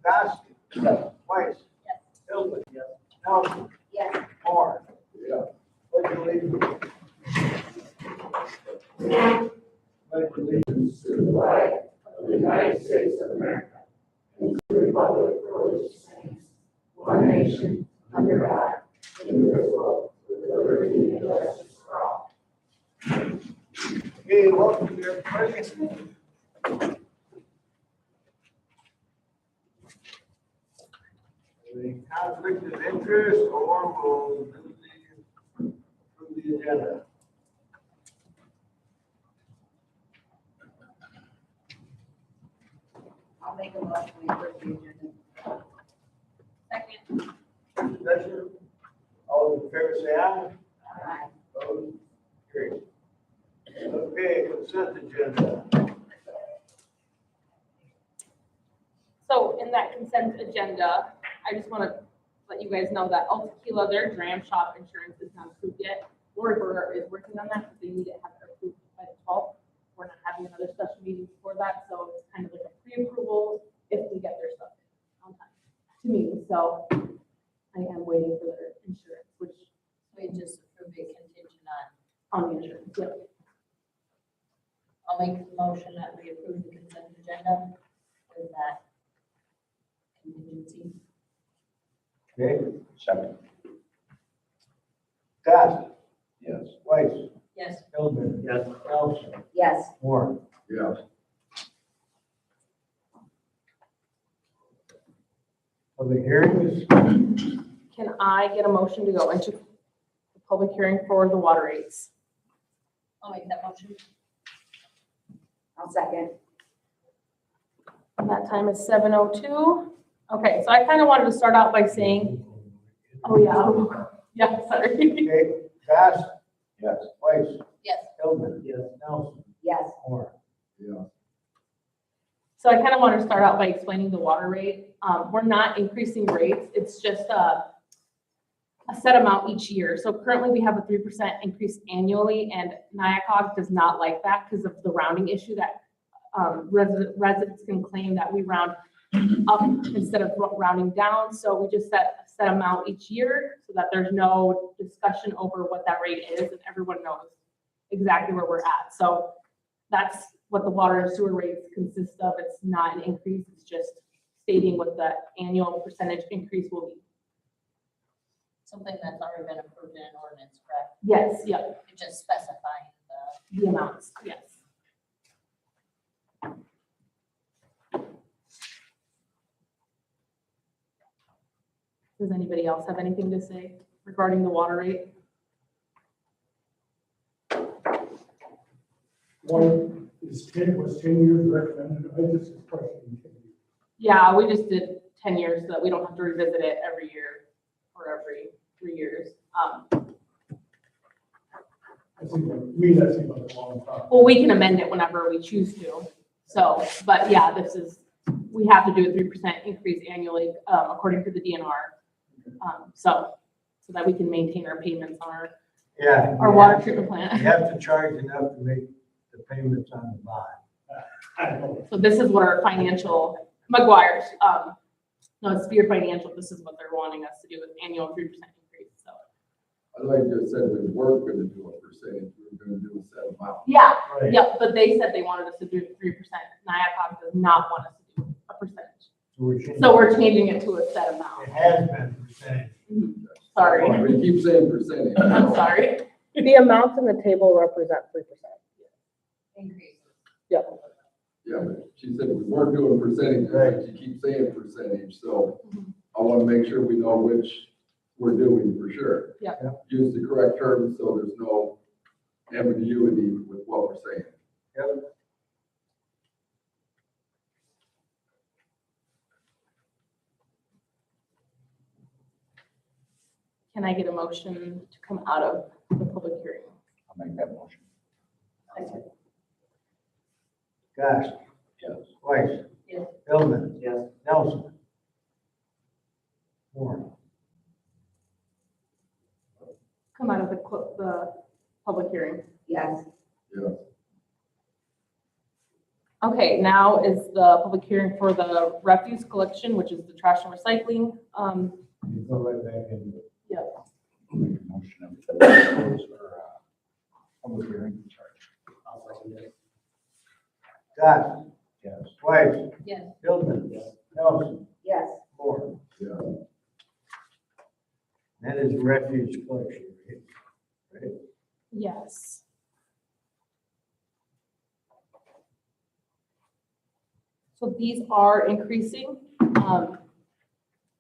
Gossett. Yes. Weiss. Yes. Hillman. Yes. Nelson. Yes. Moore. Yeah. Pledge allegiance. Pledge allegiance to the flag of the United States of America and to the republic for which it stands, one nation, under God, indivisible, with liberty and justice for all. Okay, welcome to everybody. Any conflict of interest, or we'll approve the agenda. I'll make a motion to approve the agenda. Second. Discussion. All in favor, say aye. Aye. Opposed? Carried. Okay, consent agenda. So in that consent agenda, I just want to let you guys know that El Tequila, their dram shop insurance is not approved yet. Lori Berger is working on that, because they need to have it approved by the 12th. We're not having another special meeting before that, so it's kind of like a pre-approval if we get their stuff on time to me. So I am waiting for their insurance, which We just approved a contingent on the insurance, yep. I'll make the motion that we approve the consent agenda with that contingency. Okay, Second. Gossett. Yes. Weiss. Yes. Hillman. Yes. Nelson. Yes. Moore. Yeah. Public hearings. Can I get a motion to go into the public hearing for the water rates? I'll make that motion. I'll second. And that time is 7:02. Okay, so I kind of wanted to start out by saying, oh yeah, yeah, sorry. Okay, Gossett. Yes. Weiss. Yes. Hillman. Yes. Nelson. Yes. Moore. Yeah. So I kind of want to start out by explaining the water rate. We're not increasing rates, it's just a set amount each year. So currently we have a 3% increase annually, and NIACOG does not like that because of the rounding issue that residents can claim that we round up instead of rounding down. So we just set a set amount each year so that there's no discussion over what that rate is, and everyone knows exactly where we're at. So that's what the water and sewer rates consist of. It's not an increase, it's just stating what the annual percentage increase will be. Something that's already been approved in an ordinance, correct? Yes, yep, It's just specifying the amounts, yes. Does anybody else have anything to say regarding the water rate? One is 10 years recommended. I just questioning 10 years. Yeah, we just did 10 years so that we don't have to revisit it every year or every 3 years. That seems like a long time. Well, we can amend it whenever we choose to. So, but yeah, we have to do a 3% increase annually, according to the DNR. So that we can maintain our payments on Yeah. our water treatment plant. You have to charge enough to make the payments on the bond. I know. So this is what our financial, McGuire's, no, it's Spear Financial, this is what they're wanting us to do with annual 3% increase, so. I thought you just said we weren't gonna do a percentage, we were gonna do a set amount. Yeah, Right. yep, but they said they wanted us to do 3%. NIACOG does not want us to do a percentage. So we're changing it to a set It amount. has been percentage. Sorry, We keep saying percentage. I'm sorry. The amounts in the table represent 3%. increase. Yep. Yeah, but she said we weren't doing percentage, Right. she keeps saying percentage, so I wanna make sure we know which we're doing for sure. Yep. Use the correct terms, so there's no ambiguity with what we're saying. Yep. Can I get a motion to come out of the public hearing? I'll make that motion. Gossett. Yes. Weiss. Yes. Hillman. Yes. Nelson. Moore. Come out of the public hearing. Yes. Yes. Okay, now is the public hearing for the refuse collection, which is the trash and recycling. You go right back into it. Make a motion that we close our public hearing. Scott, Yes. Weiss, Yes. Hillman, Nelson, Yes. Moore. Yeah. That is refuge collection, right? Yes. So these are increasing.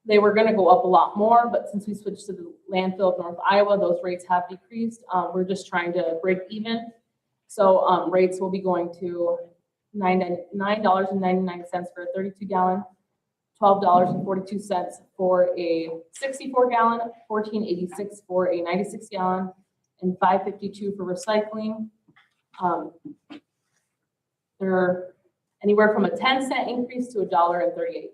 They were gonna go up a lot more, but since we switched to the landfill of North Iowa, those rates have decreased. We're just trying to break even. So, rates will be going to $9.99 for a 32-gallon, $12.42 for a 64-gallon, $14.86 for a 96-gallon, and $5.52 for recycling. They're anywhere from a 10-cent increase to $1.38.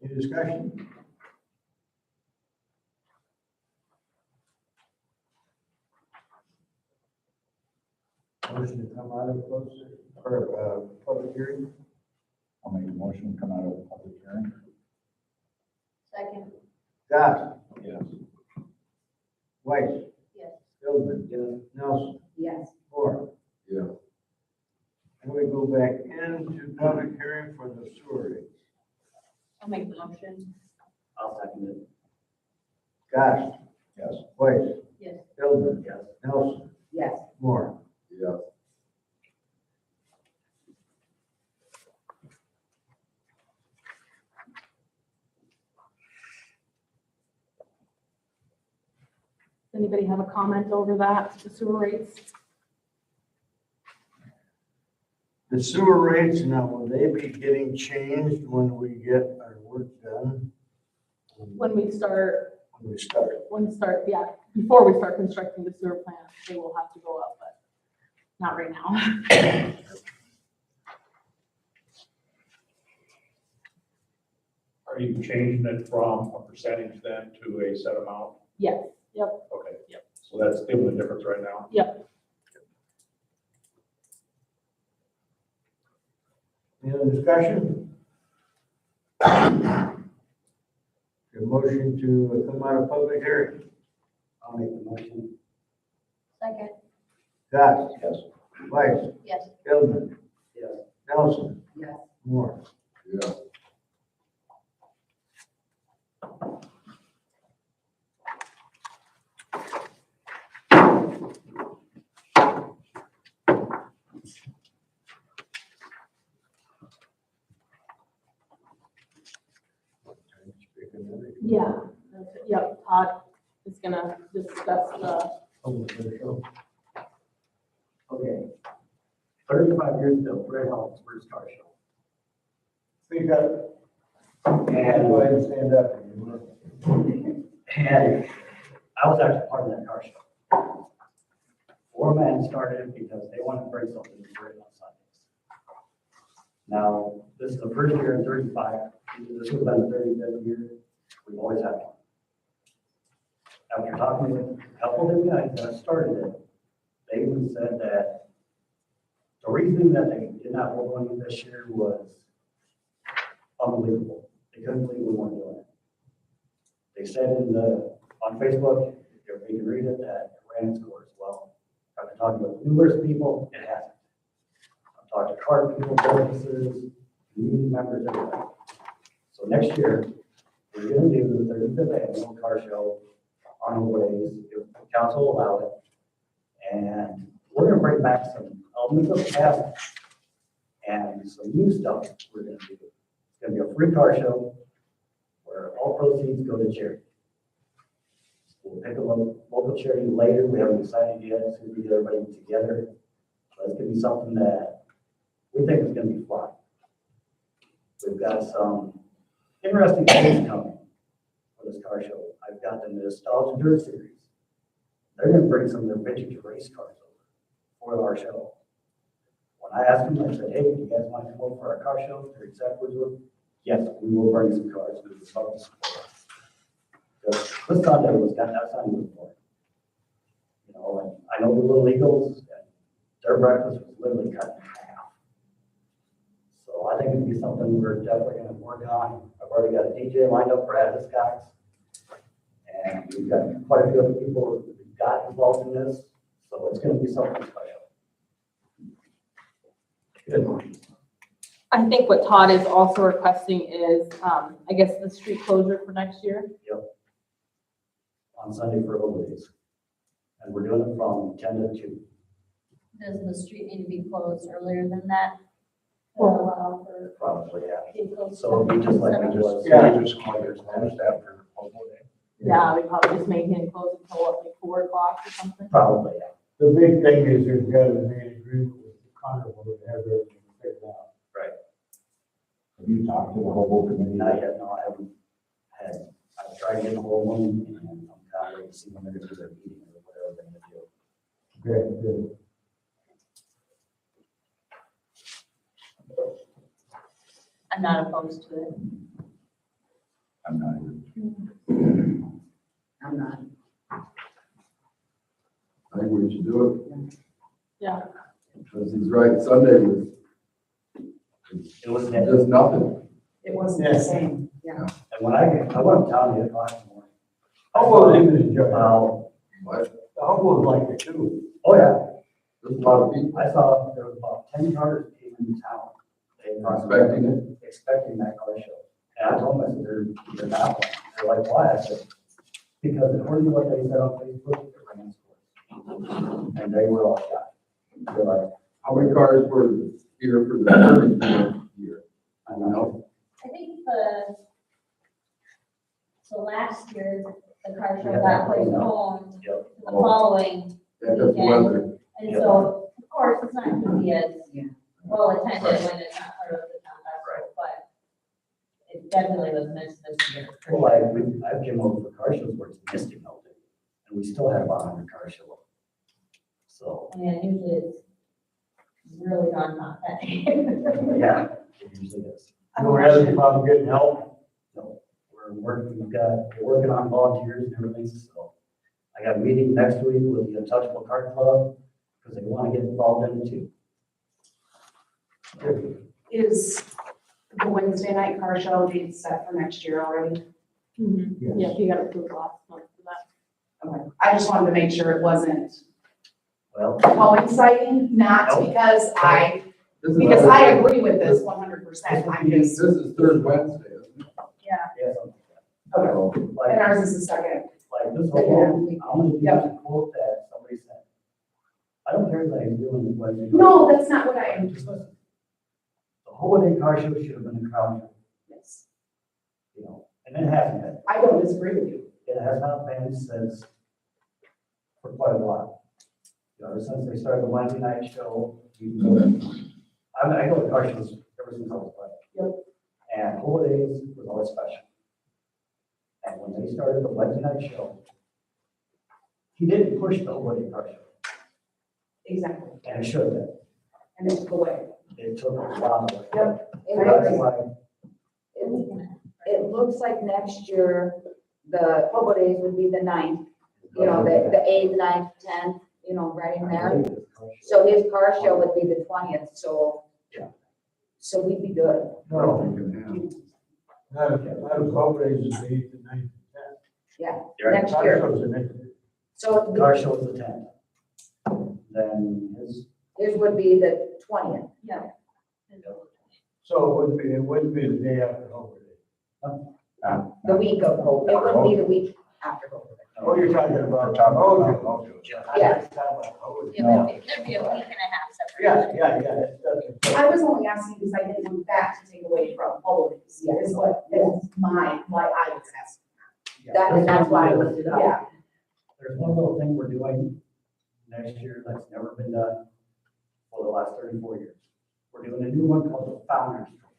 Any discussion? Motion to come out of closed session, or, public hearing? I'll make a motion to come out of the public hearing. Second. Scott, Yes. Weiss, Yes. Hillman, Nelson, Yes. Moore. Yeah. And we go back into public hearing for the sewer rates. I'll make the motion. I'll second it. Scott, Yes. Weiss, Yes. Hillman, Yes. Nelson, Yes. Moore. Yeah. Anybody have a comment over that, the sewer rates? The sewer rates, now, will they be getting changed when we get our work done? When we start, When we start? yeah, before we start constructing the sewer plant, they will have to go up, but not right now. Are you changing it from a percentage then to a set amount? Yes, yep, Okay. Yep. So that's still the difference right now? yep. Any other discussion? A motion to come out of public hearing. I'll make the motion. Second. Scott, Yes. Weiss, Yes. Hillman, Yes. Nelson, Yes. Moore. Yeah. Yeah, yep, Todd is gonna discuss the, Okay. 35 years ago, Britt held his first car show. Speak up. And, Go ahead and stand up. and I was actually part of that car show. 4 men started it because they wanted to bring something to Britt on Sundays. Now, this is the first year in 35. This would have been the 35th year. We've always had one. After talking with a couple of the guys that started it, they even said that the reason that they did not hold one this year was unbelievable. They couldn't believe we weren't doing it. They said on Facebook, if you can read it, that it ran its course. Well, I've been talking with numerous people, it hasn't. I've talked to car people, businesses, community members, everybody. So next year, we're gonna do the 35th annual car show on Holidays, if the council will allow it. And we're gonna bring back some elements of past and some new stuff we're gonna do. It's gonna be a free car show where all proceeds go to charity. We'll pick a local charity later. We haven't decided yet. It's gonna get everybody together. But it's gonna be something that we think is gonna be fun. We've got some interesting things coming for this car show. I've got the Nostalgia Dirt Series. They're gonna bring some of their vintage race cars over for our show. When I asked them, I said, hey, do you guys want to come over for our car show? Their exact words were, yes, we will bring some cars. We would love to support us. This Sunday was, that's not even important. know, and I know the Little Eagles, and their breakfast was literally cut in half. So I think it'd be something we're definitely gonna work on. I've already got a DJ lined up for Adiscox. And we've got quite a few other people who got involved in this, so it's gonna be something special. Good. I think what Todd is also requesting is, I guess, the street closure for next year. On Sunday for holidays. And we're doing it from 10 to 2. Does the street need to be closed earlier than that? To Well- allow for Probably, yeah. vehicles So it'd be just like it was. Yeah. Just call yours closed after Hobo Day. Yeah, we probably just make him close until what, like 4 o'clock or something. Probably, yeah. The big thing is there's got to be an agreement with the carnival to have everything figured out. Have you talked to the Hobo committee? Not yet, no, I haven't had, I've tried to get a hold of them, and I'm kind of waiting to see when they're gonna do their meeting or whatever they're gonna do. Good, good. I'm not opposed to it. I'm not even. I'm not. I think we should do Yeah. it, because he's right, Sunday was It was, and just nothing. It wasn't the same, yeah. when I went down to 8 o'clock in the morning. Hobo didn't enjoy it. But The Hobos like it too. Oh, yeah, there's a lot of people I saw there was about 10 cars came into town. They were expecting it. expecting that car show. And I told them, I said, they're not one. They're like, why? I said, because according to what they said on Facebook, it ran scores. And they were all shot. They're like, How many cars were here for the 34th year? I don't know. I think so last year, the car show Yeah, got that was, postponed Yep. to the following, Yeah, that's the weather. and so, of course, it's not gonna be as Yeah. well attended when it's not part of the town festival, but it definitely was missed this year. for Well, sure. I've came over for car shows where it's misty melted, and we still had about 100 cars show up. So, I mean, usually it's really darn hot that day. yeah, it usually is. You don't have any problem getting help? So we're working on volunteers and everything, so I got a meeting next week with the Untouchable Cart Club, because they want to get involved in it too. Is the Wednesday night car show date set for next year already? Mhm. Yes. Yeah, he got approved last month for that. Okay, I just wanted to make sure it wasn't Well, coinciding, not Nope. because This is because our- I agree with this 100%. I'm This just, is third Wednesday, isn't it? yeah, yeah, something okay, like that. and Like, ours is the second. like this Yeah. whole, I'm gonna use a quote that somebody said. I don't care that he's doing Wednesday. night. No, that's not what I, Just listen. The holiday car show should have been a crowd, yes, you know, and it hasn't been. I don't disagree with you. It has not been since, for quite a while. You know, ever since they started the Wednesday night show, I go to car shows ever since I was five. Yep. And holidays was always special. And when they started the Wednesday night show, he didn't push the holiday car show, Exactly, and it should have been. and it took away. It took a lot of. Yep. That's why, It looks like next year, the Hobo Days would be the 9th, you know, the 8th, 9th, 10th, you know, right in there. So his car show would be the 20th, so. Yeah. So we'd be good. No, Yeah. not as always is the 8th and 9th and 10th. Yeah, You're right. next year. Shows the next year. So Car show is the 10th. Then his would be the 20th. Yeah. So it wouldn't be the day after Hobo Day. The week of Hobo, it wouldn't be the week after Hobo Day. Oh, you're talking about. We're talking Oh, about no. Hobo. Yeah. I was talking about Hobo Day. Yeah, but there'd be a week and a half separate. Yeah. That's- I was only asking because I didn't want that to take away from holidays, is what, is why I was asking. And that's why I looked it up. Yeah, there's one little thing we're doing next year that's never been done for the last 34 years. We're doing a new one called the Founders Trophy.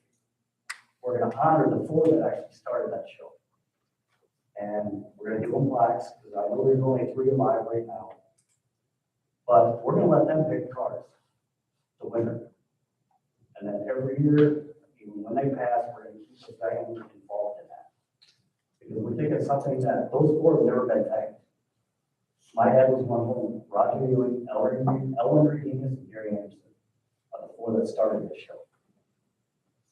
We're gonna honor the four that actually started that show. And we're gonna give them plaques, because I know there's only 3 alive right now. But we're gonna let them pick cars, the winner. And then every year, even when they pass, we're gonna keep the family involved in that. Because we think it's something that those four have never been tagged. My dad was one of them, Roger Ewing, Ellen Redeemus, and Gary Anderson, are the four that started this show.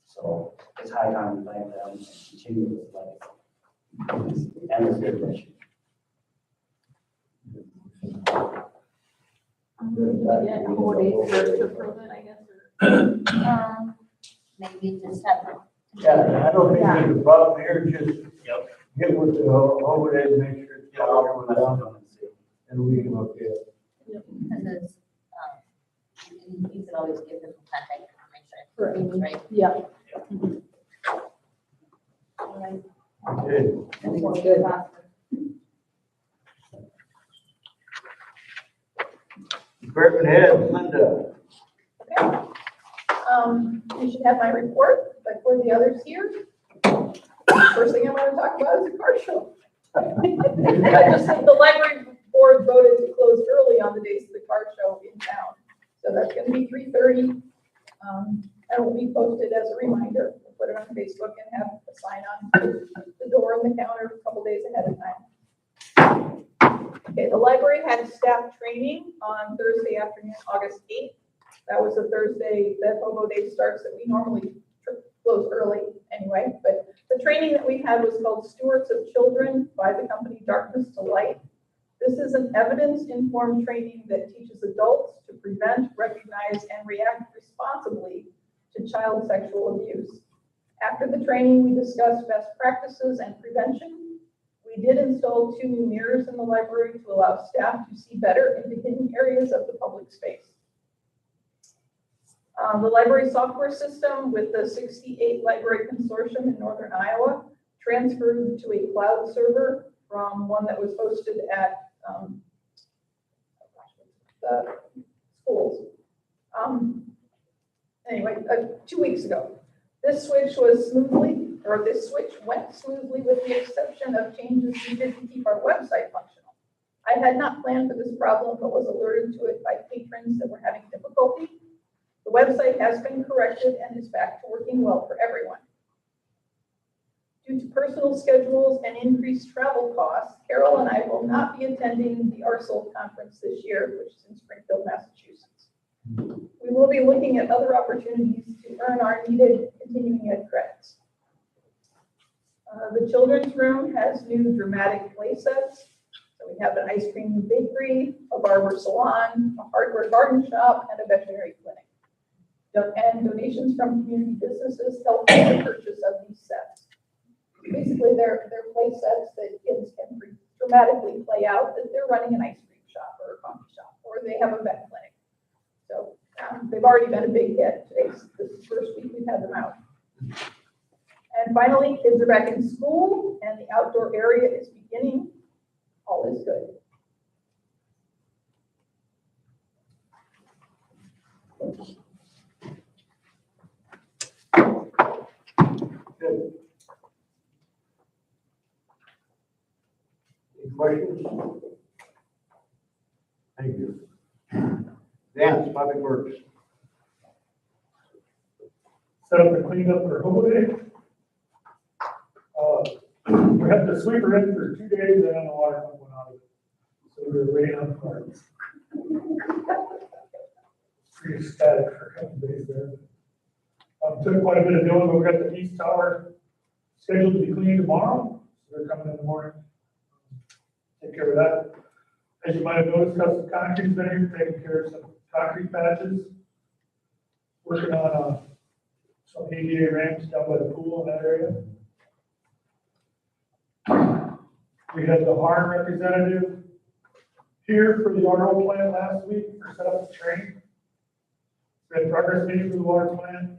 So it's high time we thank them and continue this legacy. And this good mission. Yeah, a couple of days to approve it, I guess, Maybe just have. Yeah, I don't think there's a problem here, just get with the overhead, and make sure it's all going down, and we can look at it. Because you can always give them contact information. Right. yeah. Okay. Everything's good. Department head, Linda. You should have my report, but for the others here, first thing I want to talk about is a car show. The library board voted to close early on the days of the car show in town. So that's going to be 3:30. That will be posted as a reminder. We'll put it on Facebook and have a sign on the door and the counter a couple days ahead of time. Okay, the library had staff training on Thursday afternoon, August 8th. That was the Thursday that Hobo Day starts that we normally close early anyway. But the training that we had was called Stewards of Children by the company Darkness to Light. This is an evidence-informed training that teaches adults to prevent, recognize, and react responsibly to child sexual abuse. After the training, we discussed best practices and prevention. We did install 2 new mirrors in the library to allow staff to see better into hidden areas of the public space. The library software system with the 68 library consortium in northern Iowa transferred to a cloud server from one that was hosted at the schools. Anyway, 2 weeks ago. This switch went smoothly with the exception of changes needed to keep our website functional. I had not planned for this problem, but was alerted to it by patrons that were having difficulty. The website has been corrected and is back to working well for everyone. Due to personal schedules and increased travel costs, Carol and I will not be attending the ARSL conference this year, which is in Springfield, Massachusetts. We will be looking at other opportunities to earn our needed continuing ed credits. The children's room has new dramatic play sets. So we have an ice cream bakery, a barber salon, a hardware garden shop, and a veterinary clinic. And donations from community businesses help with the purchase of these sets. Basically, they're play sets that kids can dramatically play out that they're running an ice cream shop or a coffee shop, or they have a vet clinic. So they've already been a big hit. This is the first week we've had them out. And finally, kids are back in school and the outdoor area is beginning. All is good. Good. Any questions? Thank you. Dan, Public Works. Set up the cleanup for Hobo Day. We had the sweeper in for 2 days and then the water pump went out of it. So we were waiting on parts. Pretty static for a couple of days there. Took quite a bit of doing, but we got the east tower scheduled to be cleaned tomorrow. So they're coming in the morning. Take care of that. As you might have noticed, custom concrete's been here, taking care of some concrete patches. Working on some ADA ramps down by the pool in that area. We had the HARN representative here for the RO plant last week for set up the training. We had progress meeting for the water plant.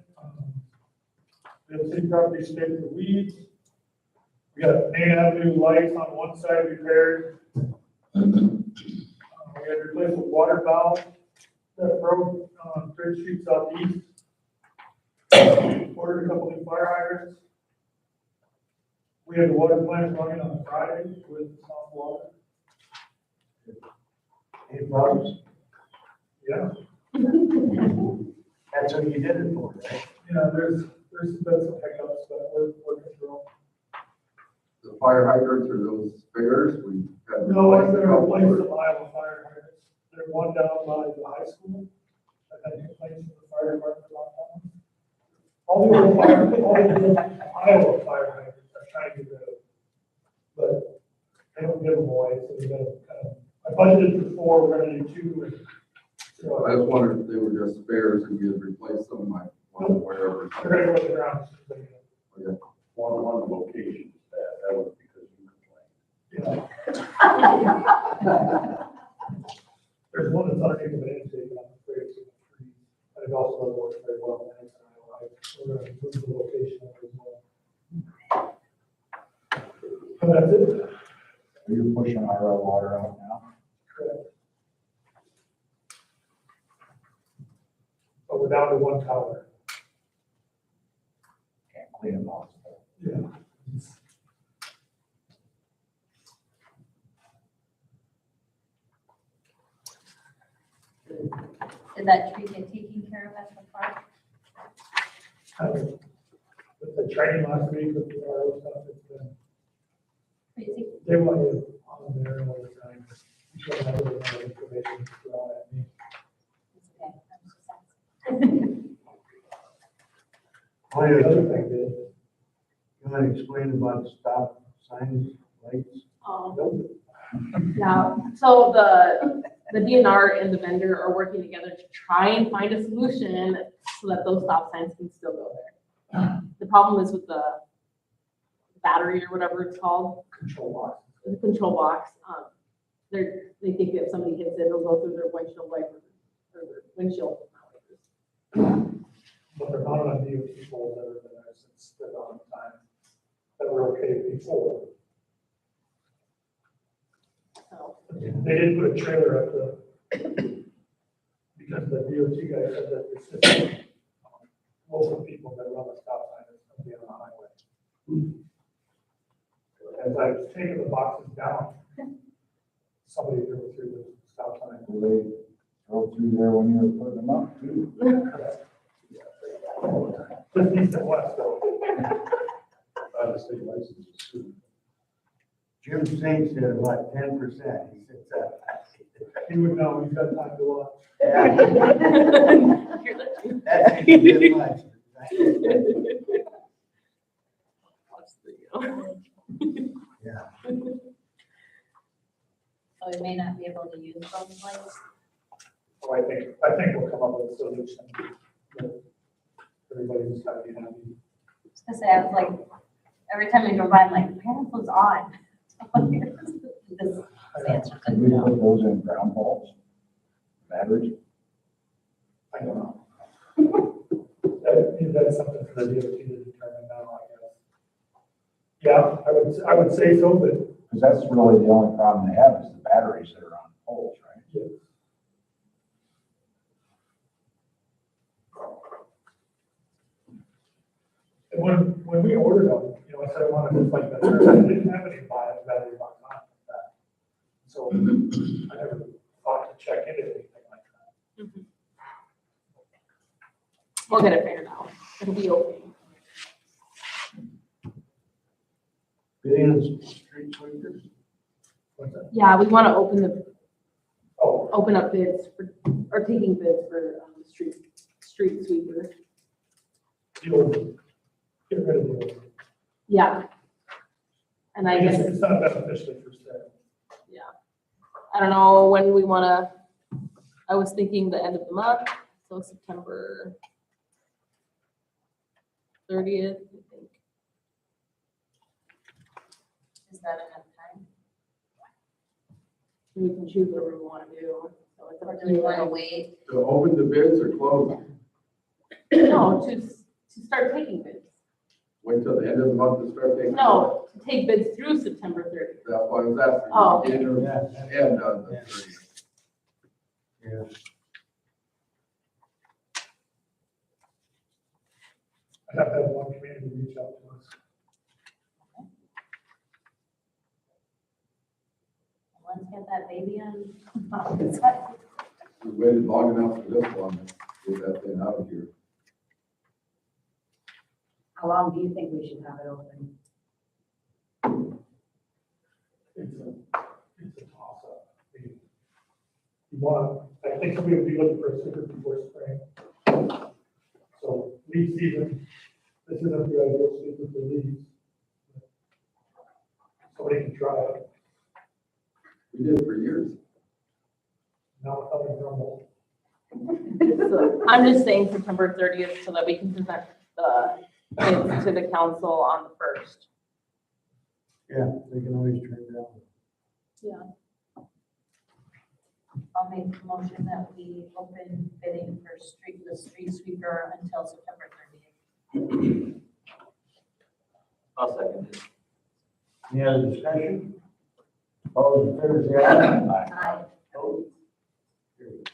We had city property state for weeds. We got Main Avenue lights on one side repaired. We had to replace a water valve that broke on 3rd Street Southeast. Ordered a couple new fire hydrants. We had the water plant running on Friday with soft water. Any problems? Yeah. That's what you did it for, right? Yeah, there's been some hiccups, but we're working through them. The fire hydrants are those spares, we Had No, replaced they're a couple replacing or- some Iowa fire hydrants. There's one down by the high school. I had complaints from the fire department about that one. All the old Iowa fire hydrants are trying to get rid of. But they don't give them away, so we gotta kind of, I budgeted for 4, we're gonna do 2. And, so I just wondered if they were just spares and you had replaced some, like, one wherever. they're gonna go to the ground. One location, that was because you complained. Yeah. There's one that's underneath of an intake, and I'm afraid it's gonna freeze. And it also doesn't work very well. And we're gonna move the location as well. And that's it. Are you pushing our water out now? Correct. But we're down to 1 tower. Can't clean them all. Yeah. Did that tree get taken care of at the park? With the training last week with the RO stuff, it's been, Crazy. they want you on there all the time. You should have a little more information to throw at me. It's okay. I'm just asking. Oh, The yeah, other thing is, you want to explain about stop signs, lights? Yeah, so the DNR and the vendor are working together to try and find a solution so that those stop signs can still go there. The problem is with the battery or whatever it's called, control box. the control box, they think that if somebody hits it, it'll go through their windshield wiper, or their windshield wipers. But they're not on DOT poles that have been there since the dawn of time, that were okay before. So, They didn't put a trailer at the, because the DOT guy said that it's just local people that run the stop sign that's gonna be on the highway. As I was taking the boxes down, somebody drove through the stop sign. They drove through there when you were putting them up too. Just east and west, though. Out of state license is soon. Jim Singh said about 10%. He said that. He would know, he's got time to watch. Yeah. hear that too. That's a bit much. Watch the video. Yeah. So we may not be able to use those lights. So I think we'll come up with a solution. that Everybody's gotta be happy. Just to say, I was like, every time I go by, I'm like, where was on? This answer Could couldn't we know. put those in ground balls? Batteries? I don't know. That's something for the DOT to determine now, I guess. Yeah, I would say so, but Because that's really the only problem they have is the batteries that are on poles, right? yeah. And when we ordered them, you know, I said I wanted this like that, I didn't have any battery box on it like that. So I never thought to check into anything like that. We'll get it figured out. It'll be okay. Bidding on street sweepers? What's that? Yeah, we want to Oh, open up bids for, or taking bids for, street sweeper. the old, get rid of the old. Yeah. And I guess, It's not beneficial for sale. I don't know when we want to, I was thinking the end of the month, so September 30th, I think. Is that enough time? We can choose whatever we want to do. So it's Or up do to we you. want to wait? To open the bids or close them? No, to start taking bids. Wait till the end of the month to start taking? No, to take bids through September 30th. That's why I was asking. Oh. Begin or Yeah. end on the Yeah. 30th. Yeah. I have had one community reach out to us. Let's get that baby on. It's like, We waited long enough for this one, to get that thing out of here. How long do you think we should have it open? It's you want, I think somebody would be looking for a sticker before spring. So leaf season, this isn't the ideal season for leaves. Somebody can try it, We did it for years. now it's something normal. So I'm just saying September 30th so that we can present the bids to the council on the 1st. Yeah, they can always turn it down. I'll make a motion that we open bidding for the street sweeper until September 30th. I'll second it. Any other discussion? All those in favor say aye. Aye. Opposed? Carried.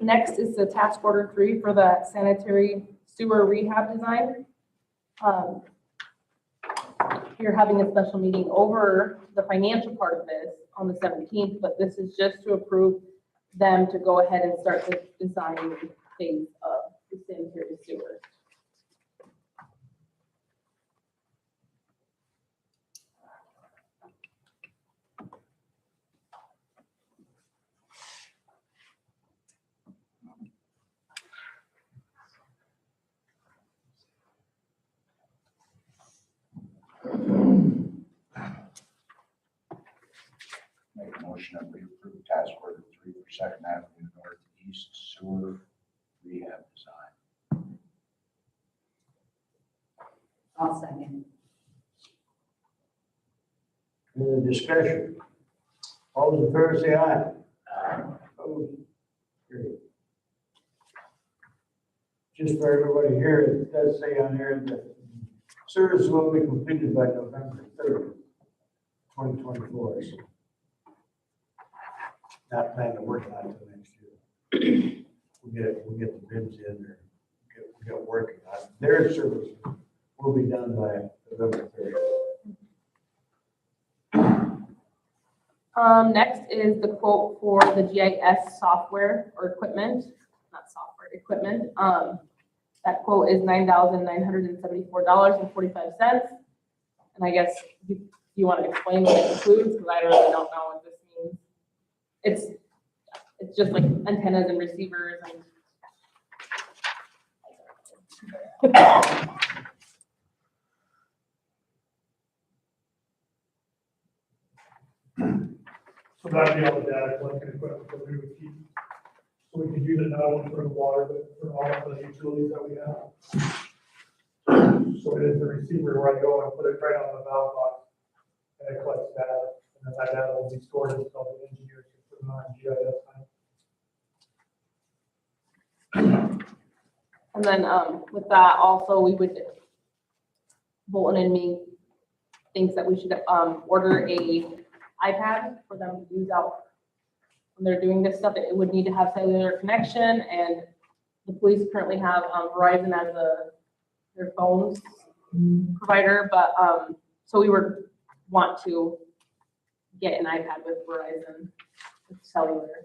Next is the task order 3 for the sanitary sewer rehab design. You're having a special meeting over the financial part of this on the 17th, but this is just to approve them to go ahead and start the design phase of the sanitary sewer. Make a motion that we approve task order 3 for Second Avenue Northeast Sewer Rehab Design. I'll second. Any other discussion? All those in favor say aye. Opposed? Carried. Just for everybody here, it does say on here that service will be completed by November 3rd, 2024. So not planning to work on it until next year. We'll get the bids in or get working on it. Their service will be done by November 3rd. Next is the quote for the GIS software or equipment, not software, equipment. That quote is $9,974.45. And I guess you want to explain what it includes, because I really don't know what this means. It's just like antennas and receivers and. So that'd be all the data collected equipment that we would keep. So we could use it not only for the water, but for all of the utilities that we have. So it is the receiver where I go and put it right on the valve box and it collects data. And then that data will be stored until the engineers can put it on GIS. And then, with that also, we would, Bolton and me thinks that we should, order a iPad for them to use out when they're doing this stuff. It would need to have cellular connection, and the police currently have, Verizon as their phones provider, but, so we would want to get an iPad with Verizon with cellular.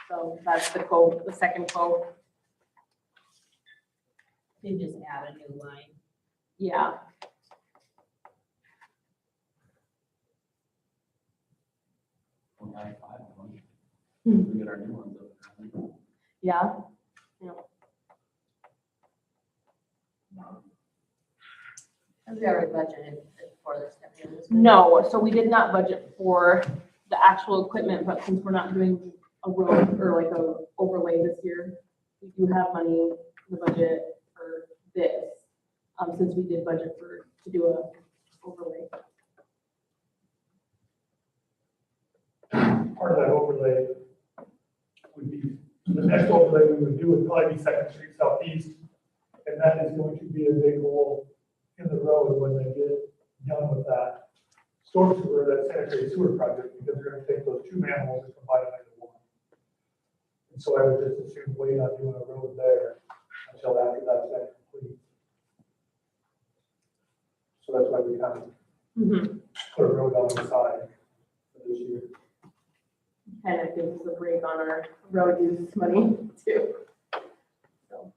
So that's the code, the second code. You just add a new line. Yeah. We get our new ones up. Yeah. Have we already budgeted for this? No, so we did not budget for the actual equipment, but since we're not doing a road or like a overlay this year, we do have money in the budget for this, since we did budget to do a overlay. Part of that overlay would be, the next overlay we would do would probably be Second Street Southeast. And that is going to be a big hole in the road when they get done with that storm sewer, that sanitary sewer project, because they're gonna take those two manholes and combine them into one. And so I would just assume wait on doing a road there until after that's been complete. So that's why we kind of put a road on the side for this year. Kind of gives us a break on our road use money too. So,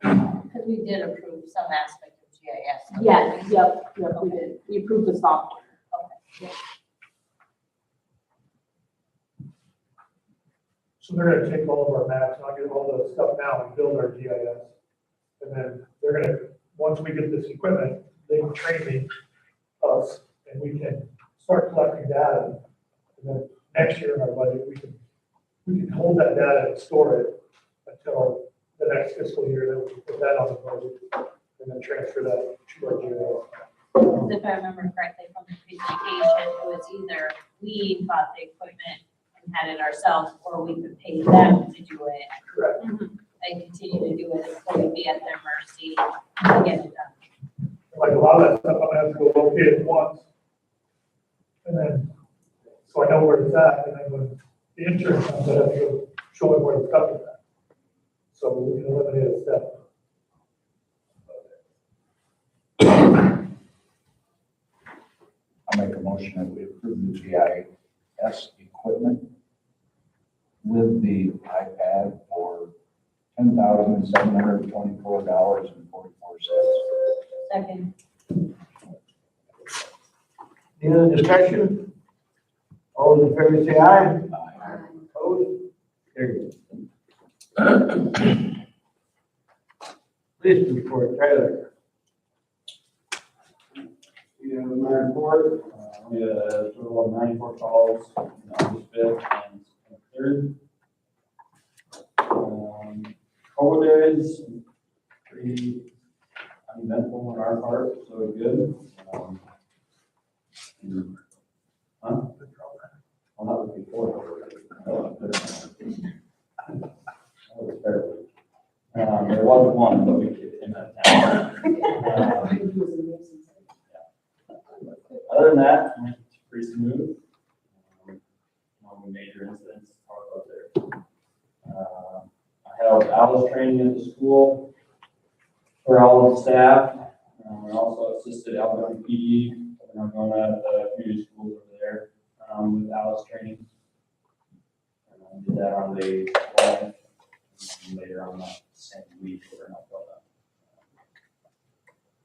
Because we did approve some aspect of GIS GIS. Yes, yep, we did. We approved the software. So they're gonna take all of our maps, and I'll get all the stuff now and build our GIS. And then they're gonna, once we get this equipment, they can train me, us, and we can start collecting data. And then next year in our budget, we can hold that data and store it until the next fiscal year, then we can put that on the budget and then transfer that to our GIS. Because if I remember correctly from the presentation, it was either we bought the equipment and had it ourselves, or we could pay them to do it Correct. and continue to do it until we'd be at their mercy to get it done. Like a lot of that stuff, I'm gonna have to go locate it once. And then, so I know where it's at, and then when the insurance comes, I have to go show them where the stuff is at. So we can eliminate a step. I'll make a motion that we approve the GIS equipment with the iPad for $10,724.44. Second. Any other discussion? All those in favor say aye. Aye. Opposed? Carried. Police report, Tyler. Yeah, my report, we had a total of 94 calls on August 5th and 3rd. COVID is pretty uneventful on our part, so good. Well, that was before. That was terrible. There was one, but we kicked him out of town. Other than that, it's pretty smooth. No major incidents to talk about there. I held Alice training at the school for all of the staff. We also assisted outgoing PD, and I'm going at the community schools over there with Alice training. Did that on the 12th, and later on that same week over in Alberta.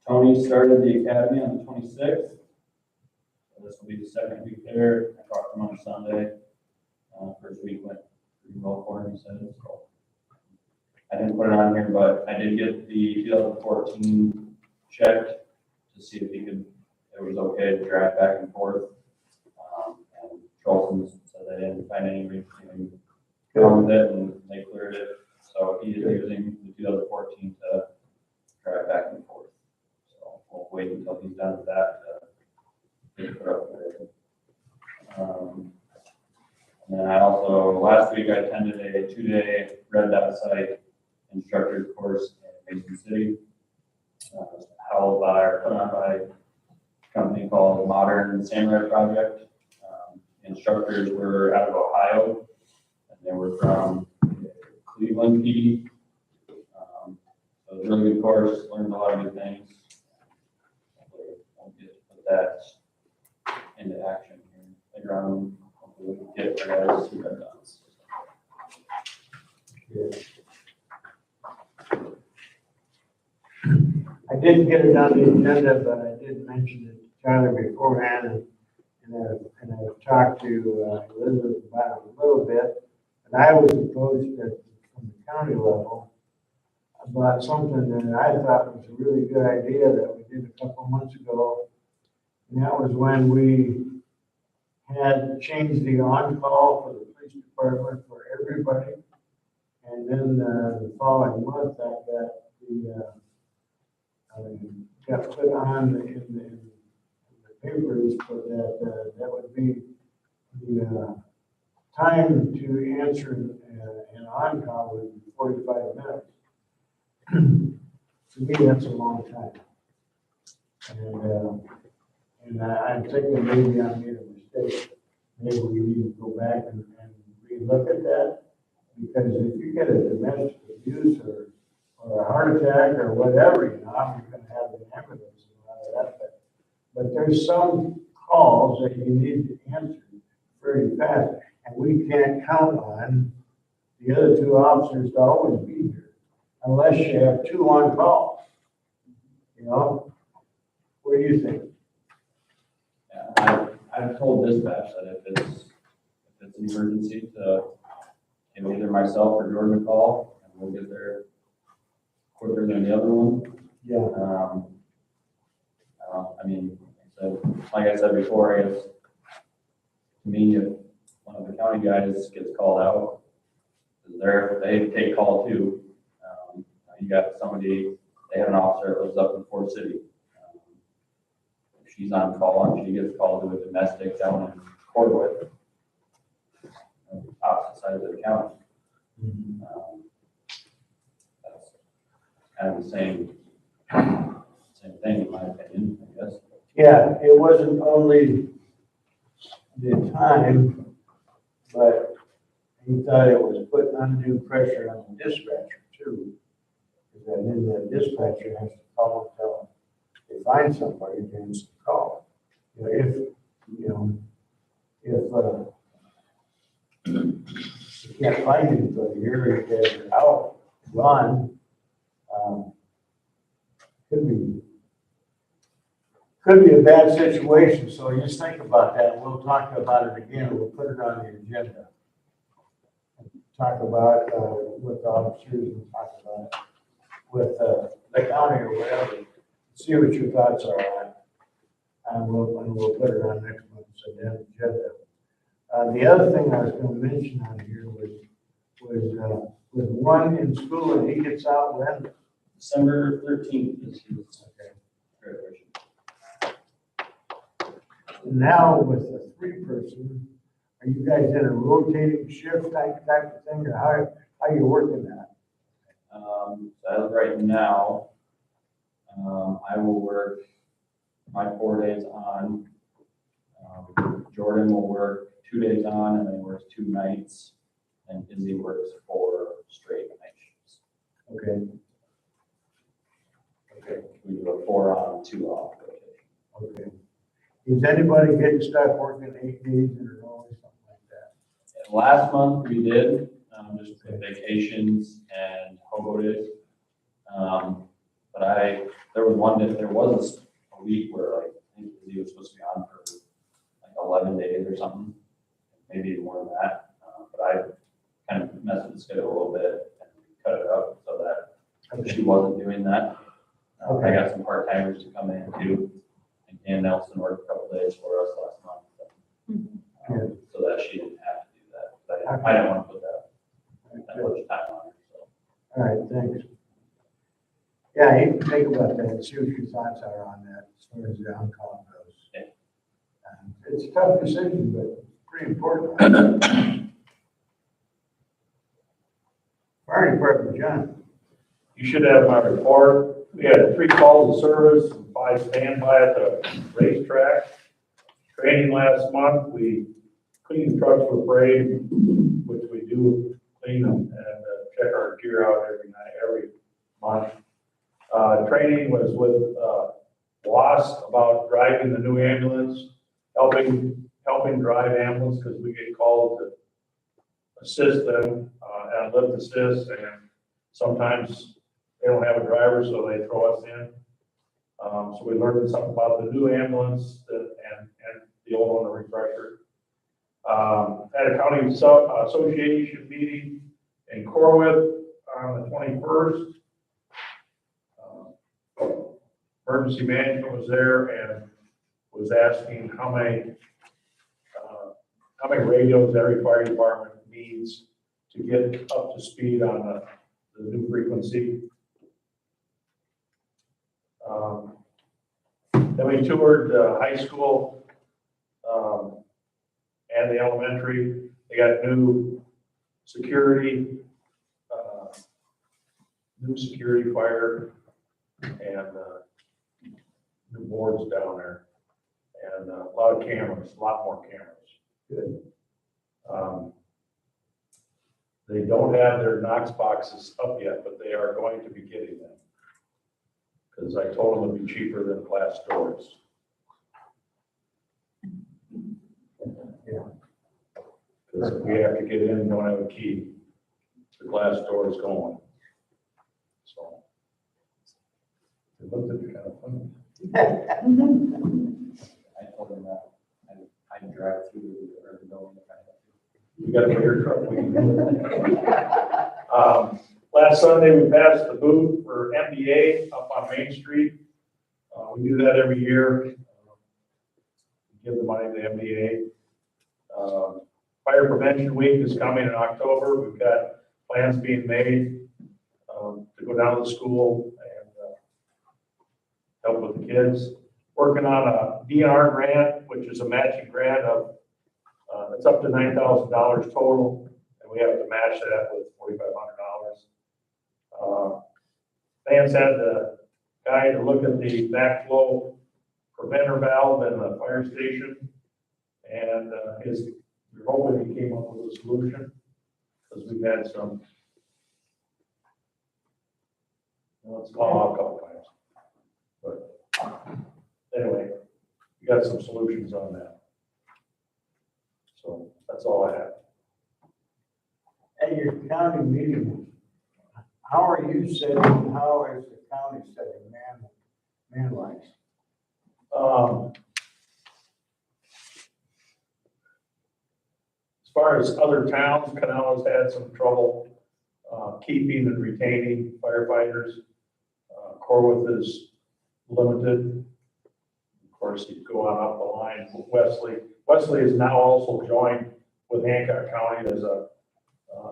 Tony started the academy on the 26th. This will be the second week there. I talked to him on Sunday. First week went pretty well for him, he said. So I didn't put it on here, but I did get the 2014 checked to see if it was okay to drive back and forth. And Charlton said they didn't find anything wrong with it, and they cleared it. So he is using the 2014 to drive back and forth. So we'll wait until he's done with that. And then I also, last week I attended a 2-day Red Dot site instructor course in Mason City. Held by, or put on by a company called Modern Samurai Project. Instructors were out of Ohio, and they were from Cleveland PD. So it was a really good course, learned a lot of good things. We'll get to put that into action here later on. Hopefully we can get our guys to Red Dots. I didn't get it on the agenda, but I did mention it to Tyler beforehand, and I've talked to Elizabeth about it a little bit. And I was approached from the county level about something that I thought was a really good idea that we did a couple months ago. And that was when we had changed the on-call for the police department for everybody. And then the following month, that got put on in the papers, so that that would be the time to answer an on-call would be 45 minutes. To me, that's a long time. And I'm thinking maybe I made a mistake. Maybe we need to go back and relook at that. Because if you get a domestic abuse or a heart attack or whatever, you're going to have an ambulance and all of that. But there's some calls that you need to answer very fast. And we can't count on the other two officers to always be here unless you have two on call. You know, What do you think? Yeah, I've told dispatch that if it's an emergency to give either myself or Jordan a call, and we'll get there quicker than the other one. Yeah. I mean, like I said before, I guess, to me, if one of the county guys gets called out, they take call too. You got somebody, they have an officer that lives up in Fort City. If she's on call and she gets called to a domestic down in Corwood, opposite side of the county. That's kind of the same thing in my opinion, I guess. Yeah, it wasn't only the time, but he thought it was putting undue pressure on the dispatcher too. Because then the dispatcher has to call until they find somebody to answer the call. If you can't find anybody here, you guys are out, gone, could be a bad situation, so just think about that. We'll talk about it again. We'll put it on the agenda. Talk about with the officers and talk about it with the county or whatever. See what your thoughts are on it. And we'll put it on next month's agenda. The other thing I was going to mention on here was with one in school and he gets out when? December 13th is his graduation. Now with a 3-person, are you guys in a rotating shift type of thing, or how are you working that? So as of right now, I will work my 4 days on. Jordan will work 2 days on and then works 2 nights, and Izzy works 4 straight night shifts. Okay. We do a 4 on, 2 off rotation. Okay. Is anybody getting stuck working 8 days in a row or something like that? And last month we did, just with vacations and hobo days. But there was a week where like, I think Izzy was supposed to be on for like 11 days or something, maybe more than that. But I kind of messed with the schedule a little bit and cut it up so that she wasn't doing that. I got some part-timers to come in too. And Dan Nelson worked a couple days for us last month. So that she didn't have to do that. But I didn't want to put that much time on her, so. All right, thanks. Yeah, you can think about that and see what your thoughts are on that as far as the on-call goes. Yeah. It's a tough decision, but it's pretty important. Fire Department, John. You should have my report. We had 3 calls of service and 5 standby at the racetrack. Training last month, we cleaned trucks for parade, which we do clean them and check our gear out every month. Training was with WAS about driving the new ambulance, helping drive ambulance because we get called to assist them and lift assist, and sometimes they don't have a driver, so they throw us in. So we learned something about the new ambulance and the old one, a refresher. At a county association meeting in Corwood on the 21st. Emergency management was there and was asking how many radios every fire department needs to get up to speed on the new frequency. Then we toured high school and the elementary. They got new security fire and new boards down there, and a lot of cameras, a lot more cameras. Good. They don't have their Knox boxes up yet, but they are going to be getting them. Because I told them it'd be cheaper than glass doors. Yeah. Because if we have to get in and don't have a key, the glass door is going. So. It looked at it kind of funny. I told him that I'd drive through the building if I had to. You got a bigger truck. Last Sunday, we passed the booth for MBA up on Main Street. We do that every year. Give the money to MBA. Fire Prevention Week is coming in October. We've got plans being made to go down to the school and help with the kids. Working on a DNR grant, which is a matching grant of, it's up to $9,000 total, and we have to match that with $4,500. Vance had the guy to look at the backflow preventer valve in the fire station, and we're hoping he came up with a solution, because we've had some, well, it's gone off a couple times. But anyway, we got some solutions on that. So that's all I have. At your county meeting, how are you setting, how is the county setting man lights? As far as other towns, Canales had some trouble keeping and retaining firefighters. Corwith is limited. Of course, you go on up the line with Wesley. Wesley is now also joined with Hancock County as a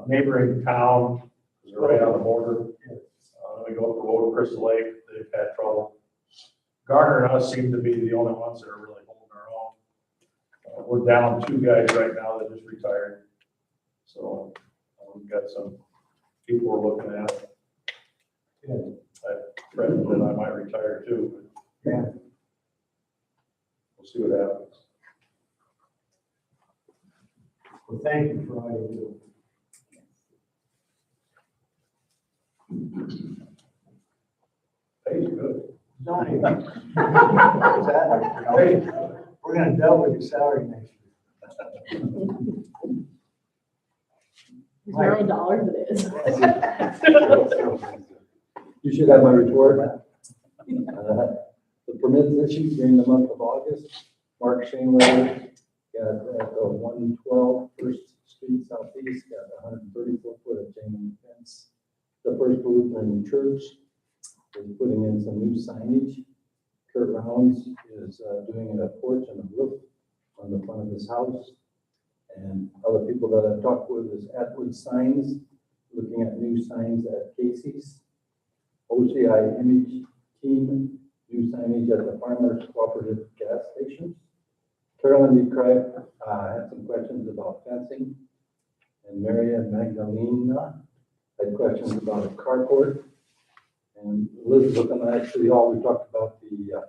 neighboring town, is right on the border. We go up the road to Crystal Lake, they've had trouble. Garner and us seem to be the only ones that are really holding our own. We're down 2 guys right now that just retired. So we've got some people we're looking at. I threatened that I might retire too. But Yeah. we'll see what happens. Well, thank you for all you do. Hey, good. Zoning. What's that? Hey, we're gonna double your salary next year. $0 it is. You should have my report. The permits issued during the month of August, Mark Shaneweather got at 112 First Street Southeast, got 134 foot of chain link fence. The First Lutheran Church is putting in some new signage. Kurt Rounds is doing a porch and a roof on the front of his house. And other people that I've talked with is Atwood Signs, looking at new signs at Casey's. OCI Image Team, new signage at the Farmers Cooperative Gas Stations. Carolyn DeCraig had some questions about fencing. And Mary and Magdalena had questions about a carport. And Elizabeth and I actually all, we talked about the,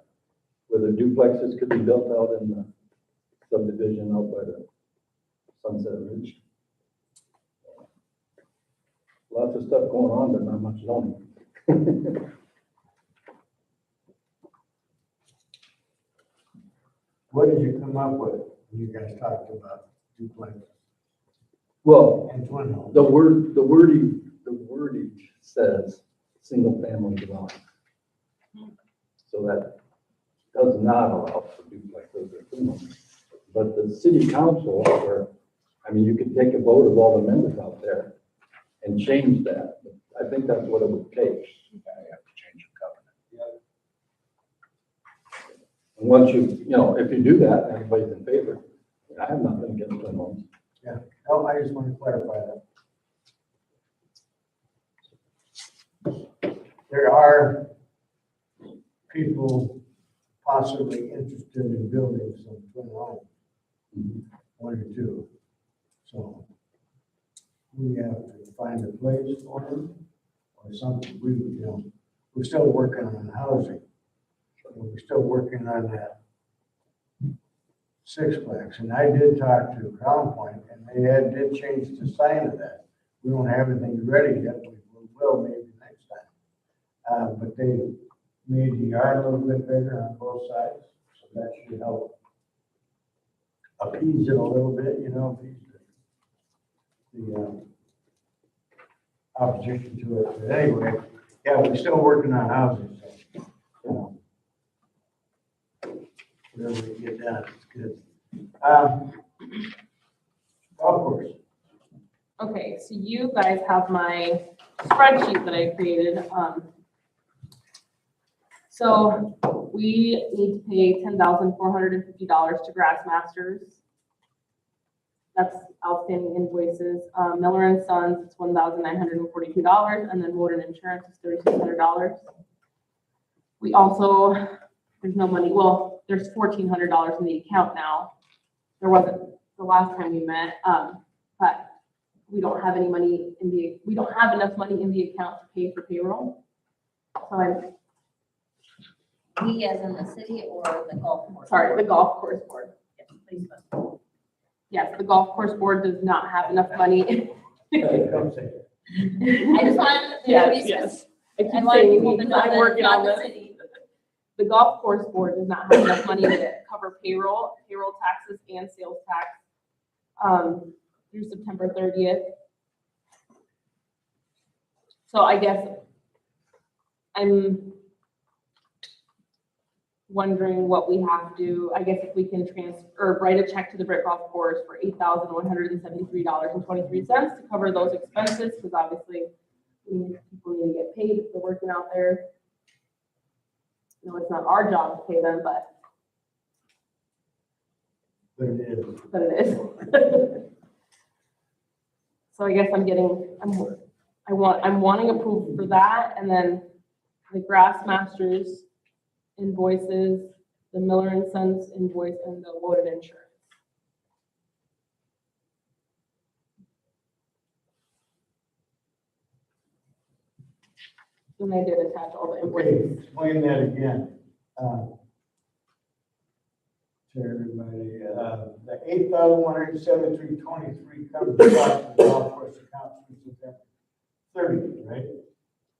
whether duplexes could be built out in the subdivision out by the Sunset Ridge. Lots of stuff going on, but not much zoning. What did you come up with when you guys talked about duplex Well, and twin homes? the wording says single family dwelling. So that does not allow for duplexes or twin homes. But the city council, or, I mean, you could take a vote of all the members out there and change that. I think that's what it would take. You have to change the covenant. And once if you do that, everybody's in favor. I have nothing against twin homes. Yeah, no, I just want to clarify that. There are people possibly interested in building some twin homes, 1 or 2. So we have to find a place for them or something. We're still working on housing. We're still working on that sixplex. And I did talk to Crown Point, and they did change the sign of that. We don't have anything ready yet. We will maybe next time. But they made the yard a little bit bigger on both sides, so that should help appease it a little bit, appease the opposition to it. But anyway, yeah, we're still working on housing. So, whatever we get done, it's good. Golf course. Okay, so you guys have my spreadsheet that I created. So we need to pay $10,450 to Grassmasters. That's outstanding invoices. Miller and Sons, it's $1,942, and then Woden Insurance is $3,600. We also, there's no money, well, there's $1,400 in the account now. There wasn't the last time we met, but we don't have any money we don't have enough money in the account to pay for payroll. So We as in the city or the golf course? sorry, the golf course board. Yes, please. Yes, the golf course board does not have enough money. Come say it. I just wanted to Yes, yes. I keep I want saying people to know that I'm it's working on not the this. city. The golf course board does not have enough money to cover payroll taxes and sales tax, through September 30th. So I guess I'm wondering what we have to do. I guess if we can or write a check to the Britt Golf Course for $8,173.23 to cover those expenses, because obviously people need to get paid if they're working out there. No, it's not our job to pay them, but But it is. it is. So I guess I'm wanting approval for that, and then the Grassmasters invoices, the Miller and Sons invoice, and the Woden Insurance. And I did attach all the Okay, invoices. explain that again. To everybody, the $8,173.23 comes across the golf course account through September 30th, right? Is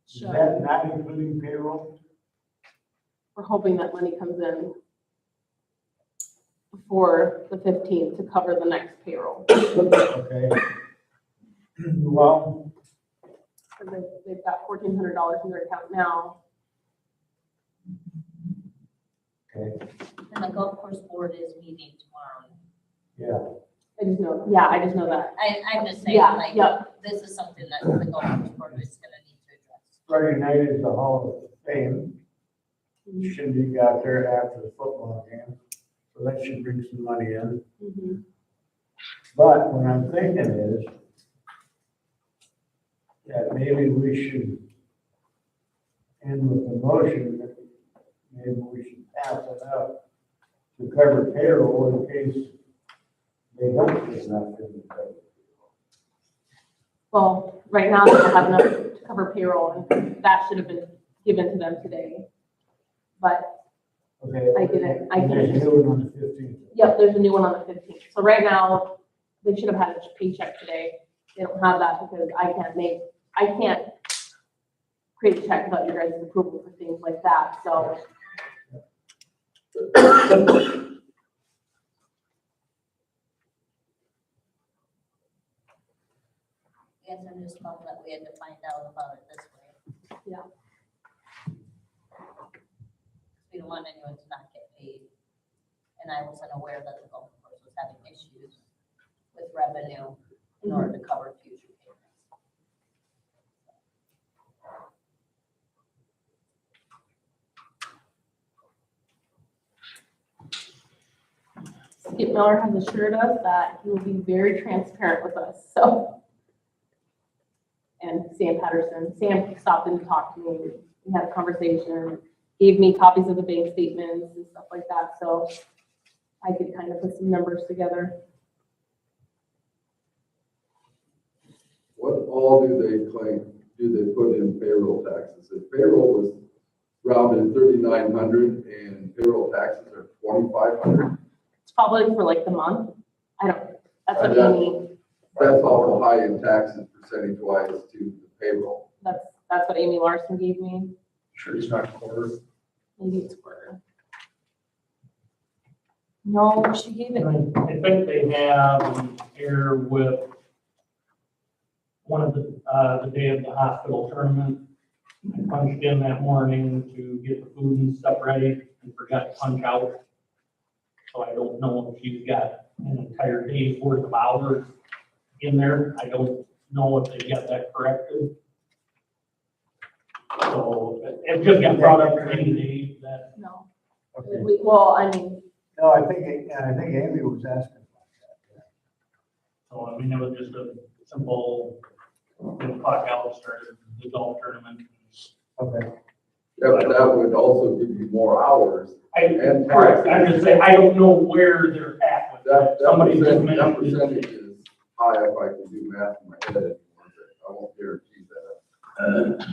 Sure. that not including payroll? We're hoping that money comes in before the 15th to cover the next payroll. Okay. Well, Because they've got $1,400 in their account now. okay, And the golf course board is meeting tomorrow. yeah. I just know that. I'm just saying, Yeah, like, yeah. this is something that the golf course board is gonna need to address. Friday night is the Hall of Fame. Should be out there after the football game, so that should bring some money in. Mhm. But what I'm thinking is that maybe we should end with a motion that maybe we should pass it up to cover payroll in case they don't get enough in the payroll. Well, right now, they don't have enough to cover payroll, and that should have been given to them today. But, Okay. I get it. And there's a new one on the 15th. yep, there's a new one on the 15th. So right now, they should have had a paycheck today. They don't have that because I can't create a check without your guys' approval for things like that, so. I guess I'm just bummed that we had to find out about it this way. Yeah. We don't want anyone to not get paid. And I wasn't aware that the golf course was having issues with revenue in order to cover future payments. Skip Miller has assured us that he will be very transparent with us, so. And Sam Patterson, Sam stopped in to talk to me, we had a conversation, gave me copies of the bank statements and stuff like that, so I could kind of put some numbers together. What all do they claim, do they put in payroll taxes? If payroll was rounded 3,900 and payroll taxes are 2,500, It's probably for like the month, that's what Yeah. Amy, that's awful high in taxes percentage wise to the payroll. that's what Amy Larson gave me, Sure it's not quarter. maybe it's quarter. No, she gave it, I think they have an error with one of the day of the hospital tournament. I punched in that morning to get the food and stuff ready and forgot to punch out. So I don't know if she's got an entire day's worth of hours in there. I don't know if they got that corrected. So it just got brought up to me today that, No. Okay. Well, I mean, No, I think Amy was asking about that. so I mean, it was just a simple, clock out, started the golf tournament. Okay. Yeah, but that would also give you more hours. And Correct, I'm just saying, I don't know where they're at with that. Somebody just that mentioned percentage it. is high if I can do math in my head anymore, but I won't guarantee that.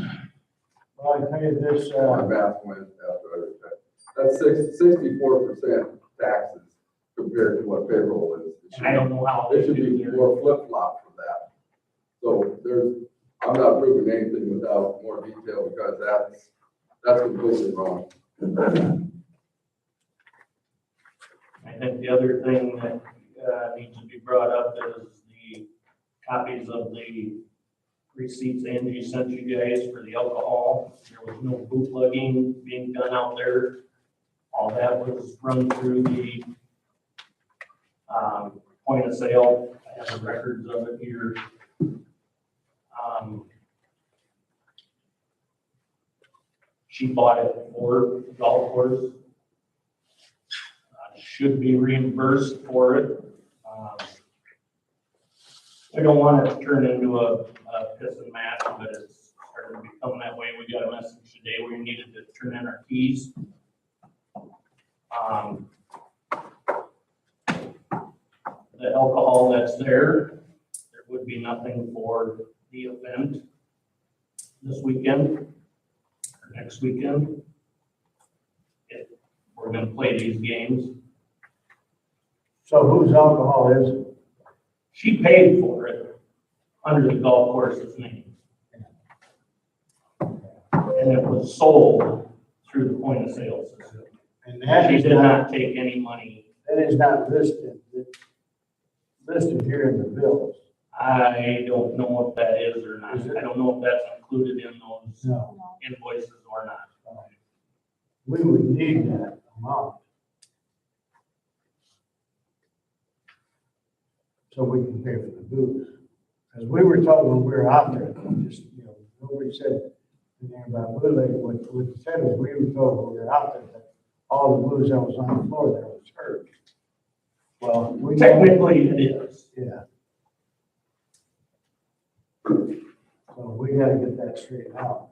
Well, I can tell you this, My math went after I retired. That's 64% taxes compared to what payroll is. And I don't know how It they should do be their. more flip-flop for that. So I'm not proving anything without more detail because that's completely wrong. I think the other thing that needs to be brought up is the copies of the receipts Angie sent you guys for the alcohol. There was no bootlegging being done out there. All that was run through the point of sale. I have the records of it here. She bought it for the golf course. Should be reimbursed for it. We don't want it to turn into a piss and match, but it's starting to become that way. We got a message today we needed to turn in our keys. The alcohol that's there would be nothing for the event this weekend or next weekend. If we're gonna play these games. so whose alcohol is it? She paid for it under the golf course's name. And it was sold through the point of sale system. And that She is did not take any money. that is not listed here in the bills. I don't know if that is or not. Is it? I don't know if that's included in those No. invoices or not. We would need that amount. So we can pay for the booze. As we were told when we were out there, just, nobody said anything about bootlegging. What we said is we were told when we were out there that all the booze that was on the floor there was hers. Well, we Technically, it is. Yeah. So we gotta get that straightened out.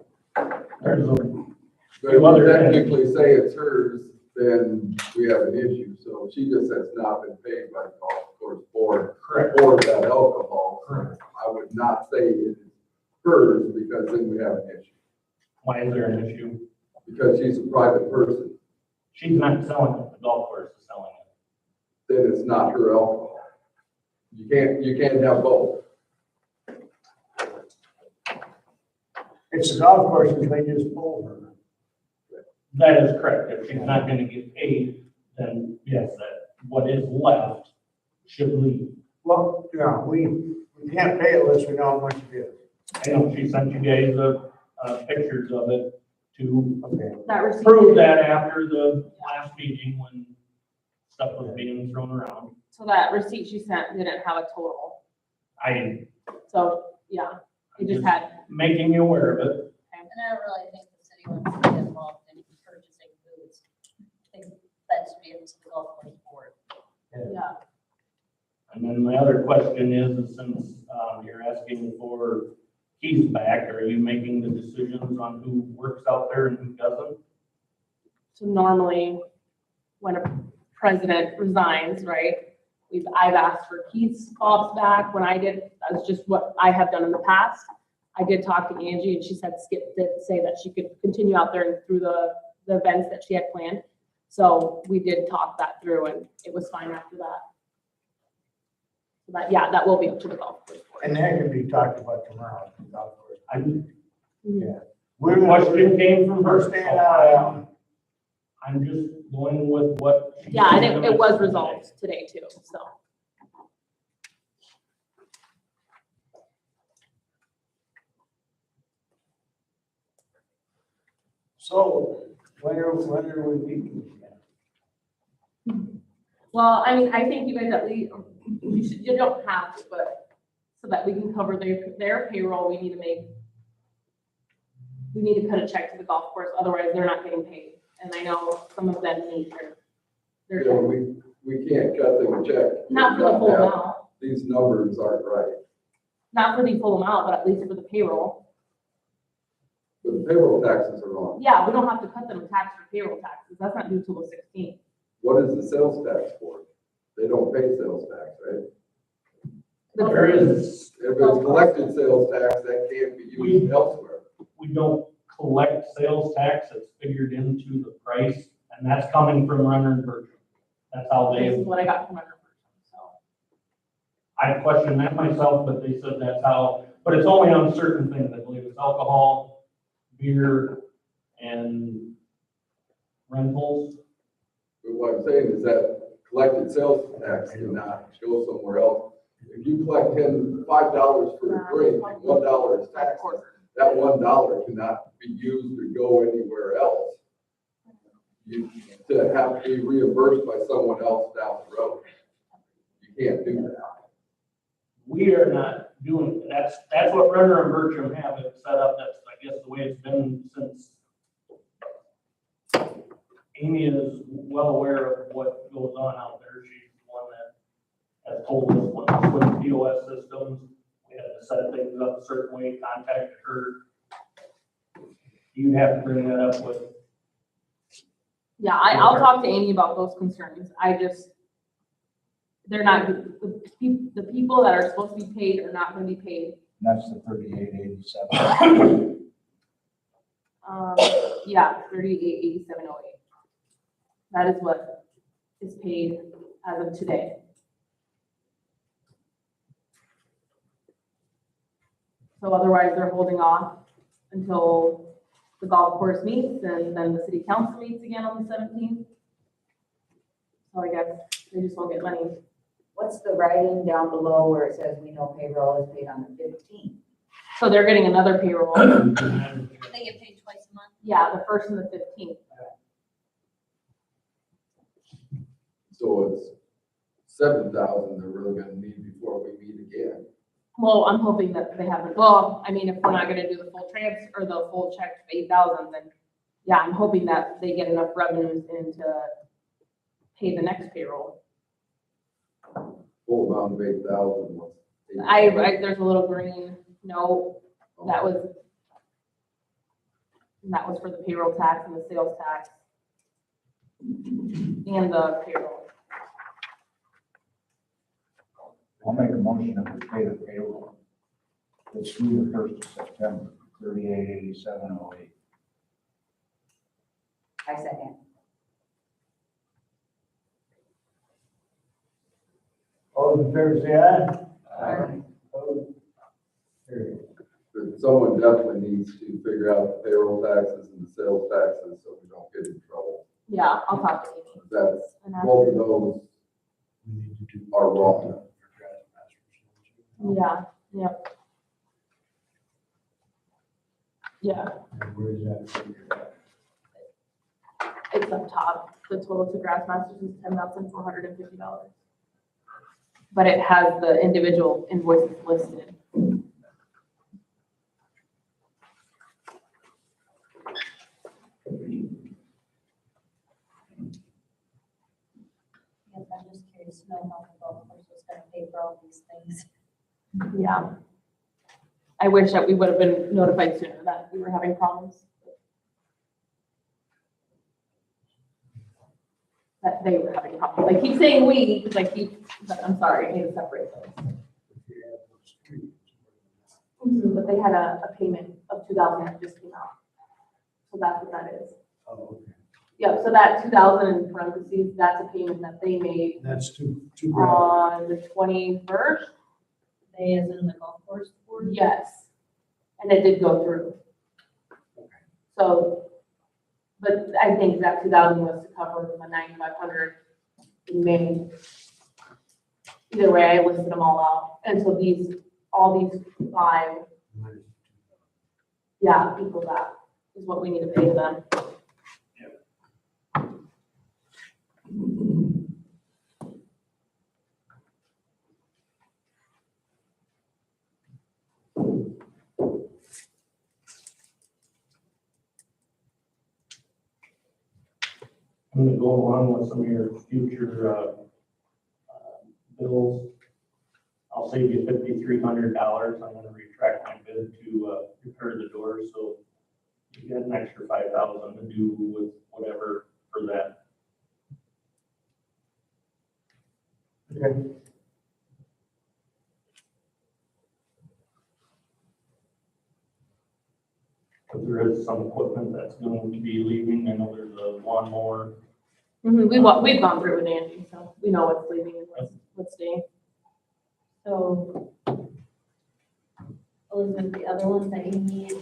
There's a But if you technically say it's hers, then we have an issue. So she just has not been paid by the golf course board correct. for that alcohol. Correct. I would not say it is hers because then we have an issue. Why is there an issue? Because she's a private person, She's not selling it. The golf course is selling it. then it's not her alcohol. You can't have both. It's the golf courses, they just pull her. That is correct. If she's not gonna get paid, then yes, that what is left should leave. Well, yeah, we can't pay it unless we know how much it is. I know she sent you guys pictures of it to Okay. that receipt. prove that after the last meeting when stuff was being thrown around. So that receipt she sent didn't have a total. So, yeah, it just had, Making you aware of it. And I don't really think the city wants to get involved in purchasing foods. I think that should be up to the golf course board. yeah. And then my other question is since you're asking for keys back, are you making the decisions on who works out there and who doesn't? So normally, when a president resigns, right, I've asked for keys fobs back when I did, that's just what I have done in the past. I did talk to Angie and she said Skip did say that she could continue out there and through the events that she had planned. So we did talk that through and it was fine after that. So that, yeah, that will be up to the golf course board. And that can be talked about tomorrow. at the golf course. Mhm. The question came from her. We're staying out. I'm just going with what. she Yeah, and said it was today. resolved today too, so. So, when are we meeting again? Well, I mean, I think you guys at least, you don't have to, but so that we can cover their payroll, we need to cut a check to the golf course, otherwise they're not getting paid. And I know some of them need their Yeah, check. we can't cut them a check. Not for the full amount, These numbers aren't right. not for the full amount, but at least for the payroll. But the payroll taxes are on. Yeah, we don't have to cut them a tax for payroll taxes, that's not due till the 16th. What is the sales tax for? They don't pay sales tax, right? There is, If it's collected sales tax, that can't be used elsewhere. we don't collect sales tax, it's figured into the price, and that's coming from Runner and Bertram. That's how This they, is what I got from my person, so. I questioned that myself, but they said that's how, but it's only on certain things, I believe it's alcohol, beer, and rentals. But what I'm saying is that collected sales tax cannot go somewhere else. If you collect $5 for a drink, and $1 is taxed, that $1 cannot be used or go anywhere else. You to have to be reimbursed by someone else down the road. You can't do that. We are not doing, that's what Runner and Bertram have it set up, that's, I guess, the way it's been since. Amy is well aware of what goes on out there, she's the one that has told us when we switched POS systems, we had to set things up a certain way, contacted her. You have to bring that up with. Yeah, I'll talk to Amy about those concerns. They're not, the people that are supposed to be paid are not gonna be paid. That's the 3887. Yeah, 388708. That is what is paid as of today. So otherwise, they're holding off until the golf course meets, and then the city council meets again on the 17th. So I guess they just won't get money. What's the writing down below where it says we know payroll is paid on the 15th? So they're getting another payroll. They get paid twice a month. Yeah, the 1st and the 15th. So it's 7,000 they're really gonna need before we meet again. Well, I'm hoping that they haven't, well, I mean, if we're not gonna do the full transfer or the full check of 8,000, then yeah, I'm hoping that they get enough revenues in to pay the next payroll. Full amount of 8,000 was. There's a little green note, that was for the payroll tax and the sales tax and the payroll. I'll make a motion that we pay the payroll. It's due the 1st of September, 388708. I second. All those in favor say aye. Aye. Opposed? Carried. But someone definitely needs to figure out the payroll taxes and the sales taxes so we don't get in trouble. Yeah, I'll talk to Amy. That's, and ask both her. of those are wrong. Yeah, yep. Yeah, And where is that figure at? it's up top. The total to Grassmasters is $10,450. But it has the individual invoices listed. Yes, I'm just curious to know how the golf course was gonna pay for all these things. Yeah. I wish that we would have been notified sooner that we were having problems. That they were having problems. I keep saying we, because but I'm sorry, I need to separate those. But they had a payment of 2,000 that just came out. So that's what that is. Oh, okay. Yeah, so that 2,000 in parentheses, that's a payment that they made That's two grand. on the 21st. They is in the golf course board. Yes, and it did go through. So, but I think that 2,000 was to cover the 9,500 in May. Either way, I listed them all out, and so all these 5, yeah, equal that is what we need to pay to them. And to go along with some of your future, bills, I'll save you $5,300. I'm gonna retract my bid to, repair the doors, so you get an extra $5,000 to do with whatever for that. Okay. But there is some equipment that's going to be leaving. I know there's a lawnmower. We've gone through it with Angie, so we know what's leaving and what's staying. So, Elizabeth, the other ones that you need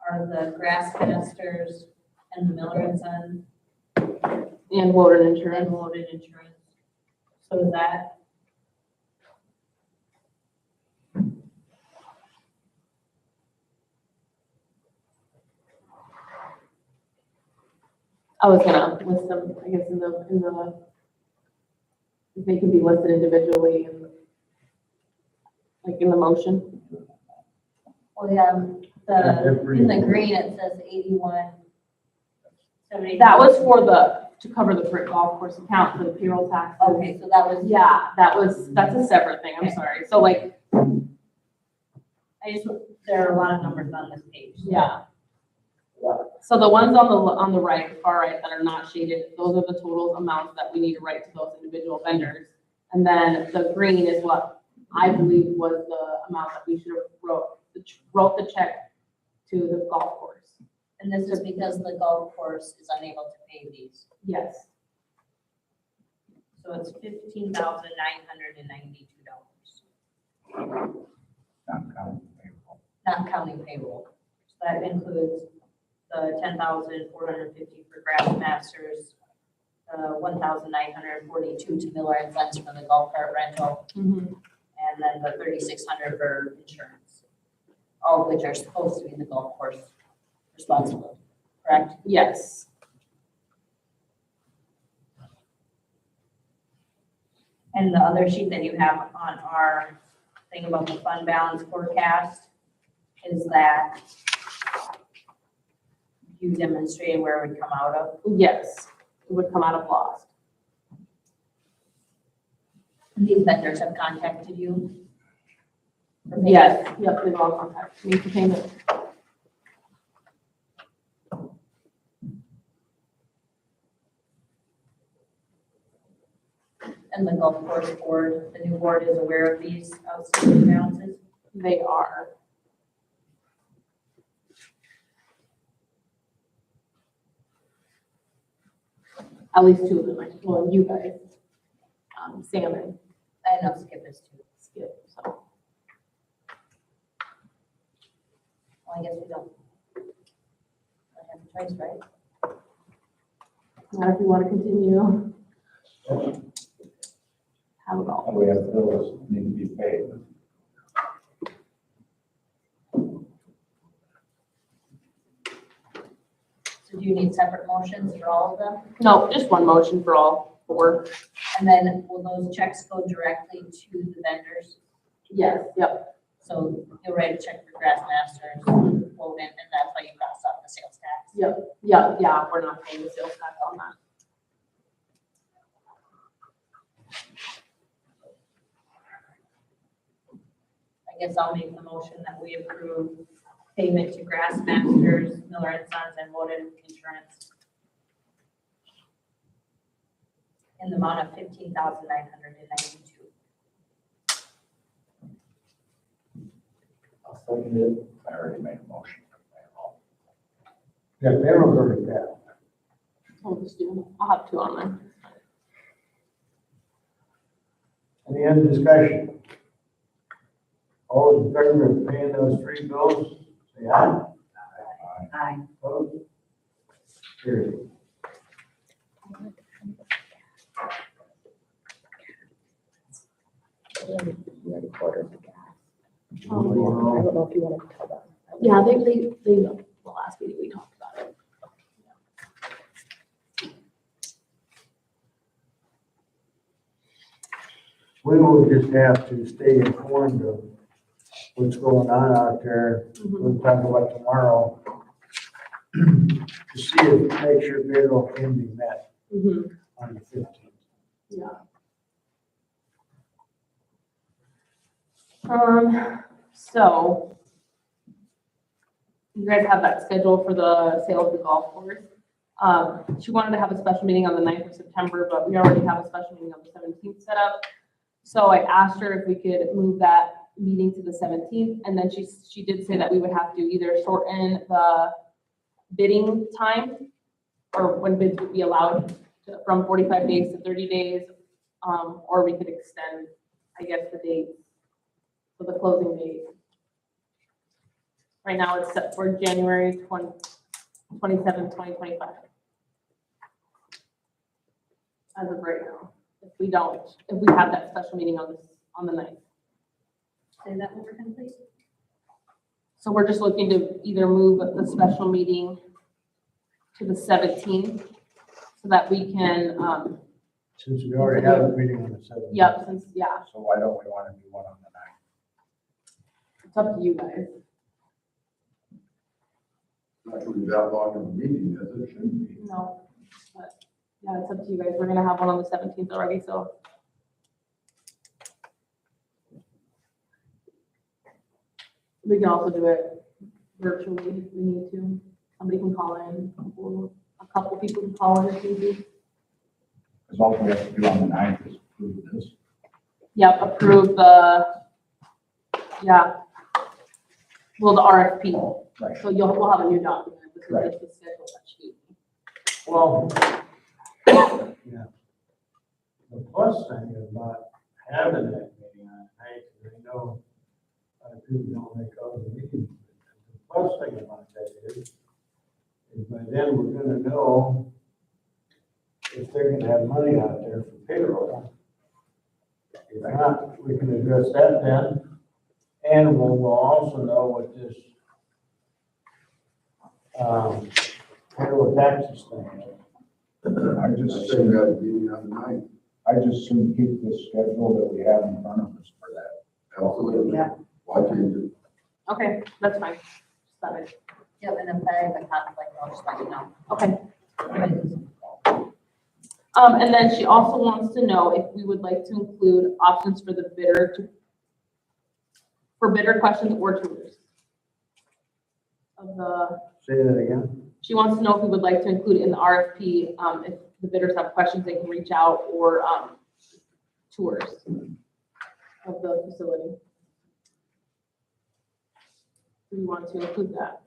are the Grassmasters and the Miller and Son And Woden Insurance. and loaded insurance. So is that, I was gonna list them, I guess, if they can be listed individually and like in the motion. well, yeah, in the green, it says 81.70. That was for to cover the Britt golf course account for the payroll tax. Okay, so that was. Yeah, that's a separate thing, I'm sorry. So like, There are a lot of numbers on this page. yeah. So the ones on the right, far right, that are not shaded, those are the total amounts that we need to write to those individual vendors. And then the green is what I believe was the amount that we should have wrote the check to the golf course. And this is because the golf course is unable to pay these. Yes. So it's $15,992. Not counting payroll. Not counting payroll. So that includes the $10,450 for Grassmasters, 1,942 to Miller and Sons for the golf cart rental, and then the 3,600 for insurance. All of which are supposed to be the golf course responsible, correct? Yes. And the other sheet that you have on our thing about the fund balance forecast is that you demonstrated where it would come out of. Yes, it would come out of lost. These vendors have contacted you? for payment? Yes, yep, they've all contacted me for payment. And the golf course board, the new board is aware of these outstanding balances? They are. At least two of them, well, you guys, Sam and I know Skip is too. Skip, so. Well, I guess we don't have a choice, right? Now, if you want to continue. Have it all. And we have bills that need to be paid. So do you need separate motions for all of them? No, just one motion for all four. And then will those checks go directly to the vendors? Yes, yep. So you'll write a check for Grassmasters, Woden, and that's why you cross off the sales tax? Yeah, we're not paying the sales tax on that. I guess I'll make the motion that we approve payment to Grassmasters, Miller and Sons, and Woden Insurance in the amount of $15,992. I'll second it. I already made a motion for payroll. Yeah, payroll's already passed. I'll have two on there. Any other discussion? All in favor of paying those three bills, say aye. Aye. Opposed? Carried. We already ordered the gas. I Oh. don't know if you want to tell them. Yeah, they know. The last meeting we talked about it. We will just have to stay informed of what's going on out there. We'll talk about tomorrow. to see if, make sure payroll can be met Mhm. on the 15th. Yeah. So you guys have that schedule for the sale of the golf course. She wanted to have a special meeting on the 9th of September, but we already have a special meeting on the 17th set up. So I asked her if we could move that meeting to the 17th, and then she did say that we would have to either shorten the bidding time, or when bids would be allowed from 45 days to 30 days, or we could extend, I guess, the date for the closing date. Right now it's set for January 27th, 2025. As of right now, if we have that special meeting on the 9th. Say that one more time, please. So we're just looking to either move the special meeting to the 17th so that we can, Since we already have a meeting on the 17th. yeah. So why don't we want to do one on the 9th? It's up to you guys. Not gonna be that long of a meeting, is it? Shouldn't be. No, but yeah, it's up to you guys. We're gonna have one on the 17th already, so. We can also do it virtually if we need to. Somebody can call in, a couple people can call in if need be. Because all we have to do on the 9th is approve this. Yep, approve the, yeah. Well, the RFP. Right. So we'll have a new document. This is Right. just the schedule that she. Well, yeah. The plus thing about having that meeting on the 9th, is I know people don't make all the meetings. The plus thing about that is by then we're gonna know if they're gonna have money out there for payroll. If not, we can address that then. And we'll also know what this payroll taxes thing is. I I just think we got a meeting on the 9th. I just soon keep this schedule that we have in front of us for that. Absolutely. Yeah. Why change it? Okay, that's fine. Just thought I'd- Yep, and if I have a conflict, I'll just let you know. Okay. And then she also wants to know if we would like to include options for the bidder for bidder questions or tours. Say that again? She wants to know if we would like to include in the RFP, if the bidders have questions, they can reach out, or, tours of the facility. Do you want to include that?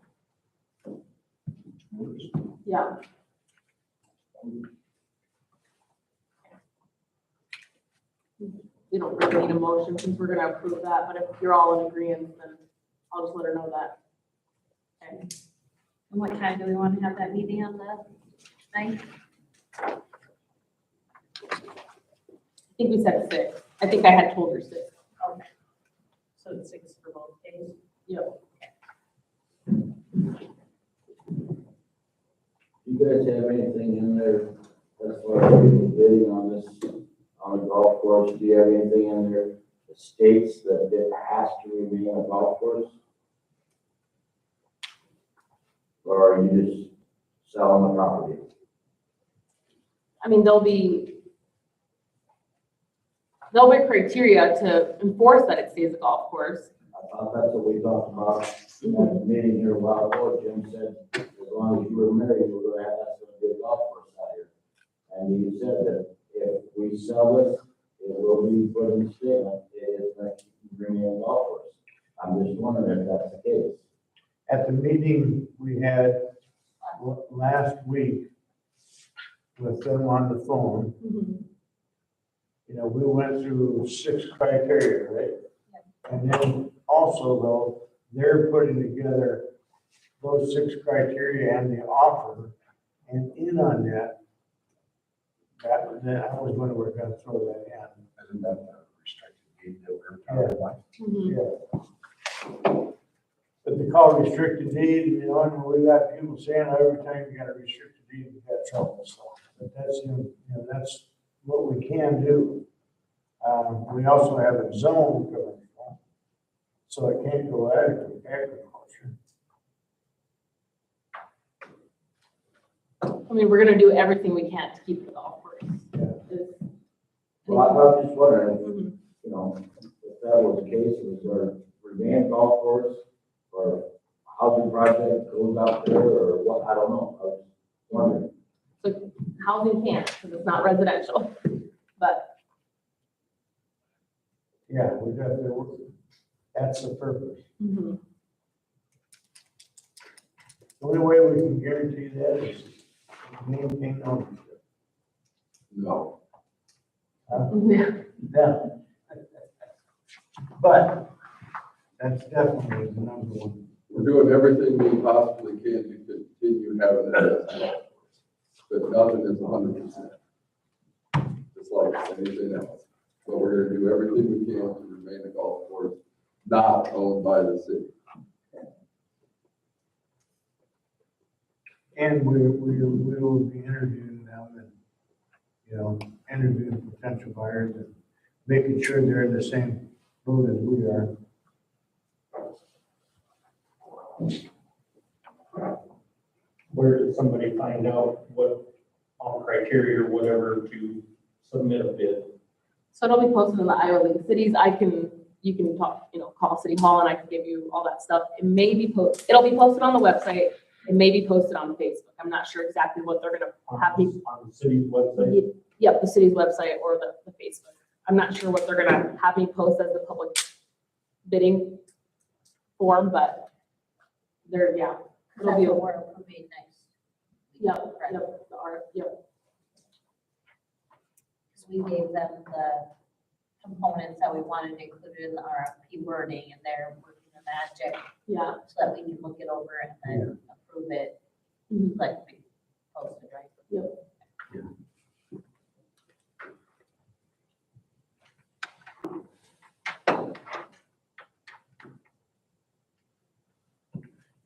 Yeah. We don't really need a motion since we're gonna approve that, but if you're all in agreement, then I'll just let her know that. Okay. And what time do we want to have that meeting on the 9th? I think we said 6. I think I had told her 6. Okay. So it's 6 for both days? Yep. You guys have anything in there as far as people bidding on this, on the golf course? Do you have anything in there that states that it has to remain a golf course? Or are you just selling the property? I mean, there'll be criteria to enforce that it stays a golf course. I thought that's what we talked about at the meeting here a while ago. Jim said, as long as you were married, we're gonna have, that's gonna be a golf course out here. And you said that if we sell this, it will be put in the statement, it is going to bring in a golf course. I'm just wondering if that's the case. At the meeting we had last week with them on the phone, you know, we went through 6 criteria, right? And then also though, they're putting together those 6 criteria and the offer, and in on that, that was when we're gonna throw that in. Isn't that the restricted deed that we're talking about? Yeah. But they call it restricted deed, you know, and we got people saying every time you got a restricted deed, you got trouble, so. But that's, you know, that's what we can do. We also have a zone commercial, so it can't go agriculture. I mean, we're gonna do everything we can to keep the golf course. Well, I was just wondering, Mhm. you know, if that was the case, was there revamp golf course or housing project goes out there or what, I don't know. I was wondering. So housing can't, because it's not residential, but Yeah, we got to, that's the purpose. mhm. The only way we can guarantee that is maintain ownership. No. Yeah. Yeah. But that's definitely the number one. We're doing everything we possibly can to continue having that. But nothing is 100%. Just like anything else. But we're gonna do everything we can to remain a golf course not owned by the city. And we will be interviewing them and, you know, interviewing potential buyers and making sure they're in the same boat as we are. Where did somebody find out what criteria or whatever to submit a bid? So it'll be posted in the Iowa League of Cities. You can talk, call City Hall and I can give you all that stuff. It'll be posted on the website. It may be posted on Facebook. I'm not sure exactly what they're gonna have me. On the city's website? Yep, the city's website or the Facebook. I'm not sure what they're gonna have me post as the public bidding form, but there, yeah. It'll That's be, what we're approving next. yep, Right. yep, yep. Because we gave them the components that we wanted included in the RFP wording, and they're working the magic Yeah. so that we can look it over and then approve it, Mhm. like we posted, right? Yep.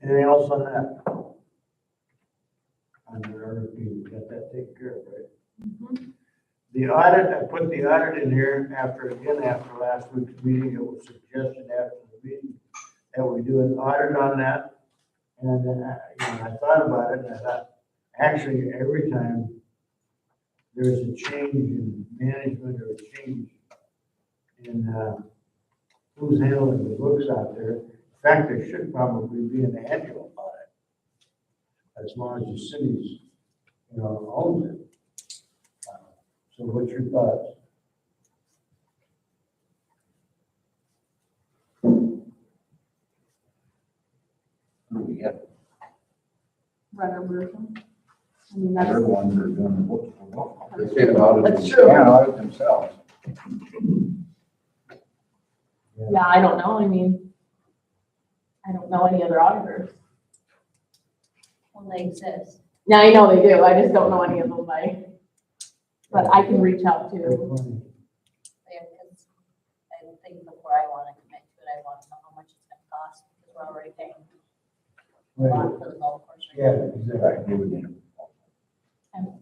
Anything else on that? On the RFP, we got that taken care of, right? Mhm. The audit, I put the audit in here after last week's meeting, it was suggested after the meeting that we do an audit on that. And then, I thought about it, and I thought, actually, every time there's a change in management or a change in, who's handling the books out there, in fact, there should probably be an annual audit. As long as the city's, owns it. So what's your thoughts? Who do we get? Runner version. I mean, They're that's, the ones that are doing the books for golf. They can't audit. That's it. true. They can't audit themselves. yeah, I don't know. I mean, I don't know any other auditors. Well, they exist. Yeah, I know they do. I just don't know any of them but I can reach out to. Yeah, because I think before I want to commit to it, I want to know how much it's going to cost, because we're already paying a lot for the golf course. Yeah, exactly. Right, they would need them.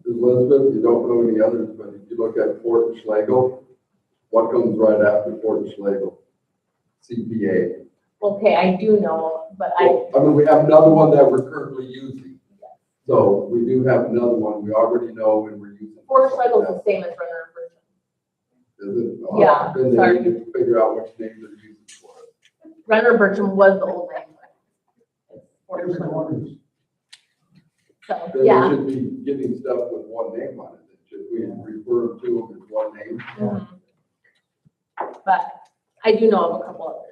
Elizabeth, you don't know any others, but if you look at Fort and Schlegel, what comes right after Fort and Schlegel? CPA. Okay, I do know, but We have another one that we're currently using. So we do have another one, we already know when we're using. Fort Schlegel is the same as Runner version. Is it? Yeah, Then they sorry. need to figure out which name they're using for it. Runner Bertram was the old name. It's Fort Different Schlegel. owners. So, Then yeah. we should be getting stuff with one name on it, should we refer to them as one name? Mhm. But I do know of a couple others.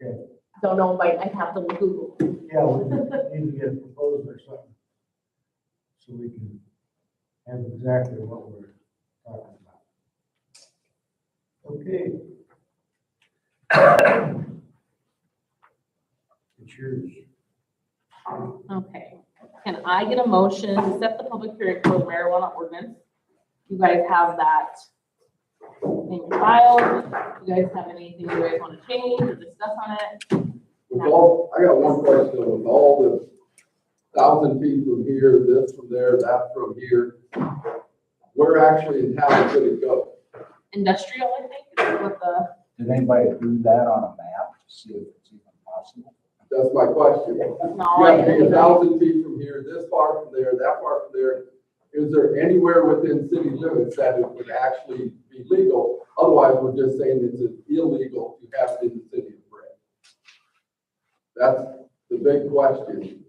Okay. Don't know, I'd have to Google. Yeah, we need to get a proposal or something. So we can have exactly what we're talking about. Okay. It's yours. Okay, can I get a motion to set the public hearing for the marijuana ordinance? You guys have that in your files. You guys have anything you guys want to change or discuss on it? I got one question, with all the 1,000 feet from here, this from there, that from here, where actually in town could it go? Industrial, I think, is what the, Did anybody do that on a map to see if it's even possible? That's my question. no, You have to be I, 1,000 feet from from here, this far from there, that far from there. Is there anywhere within city limits that it would actually be legal? Otherwise, we're just saying it's illegal to have it in the city of Britt. That's the big question.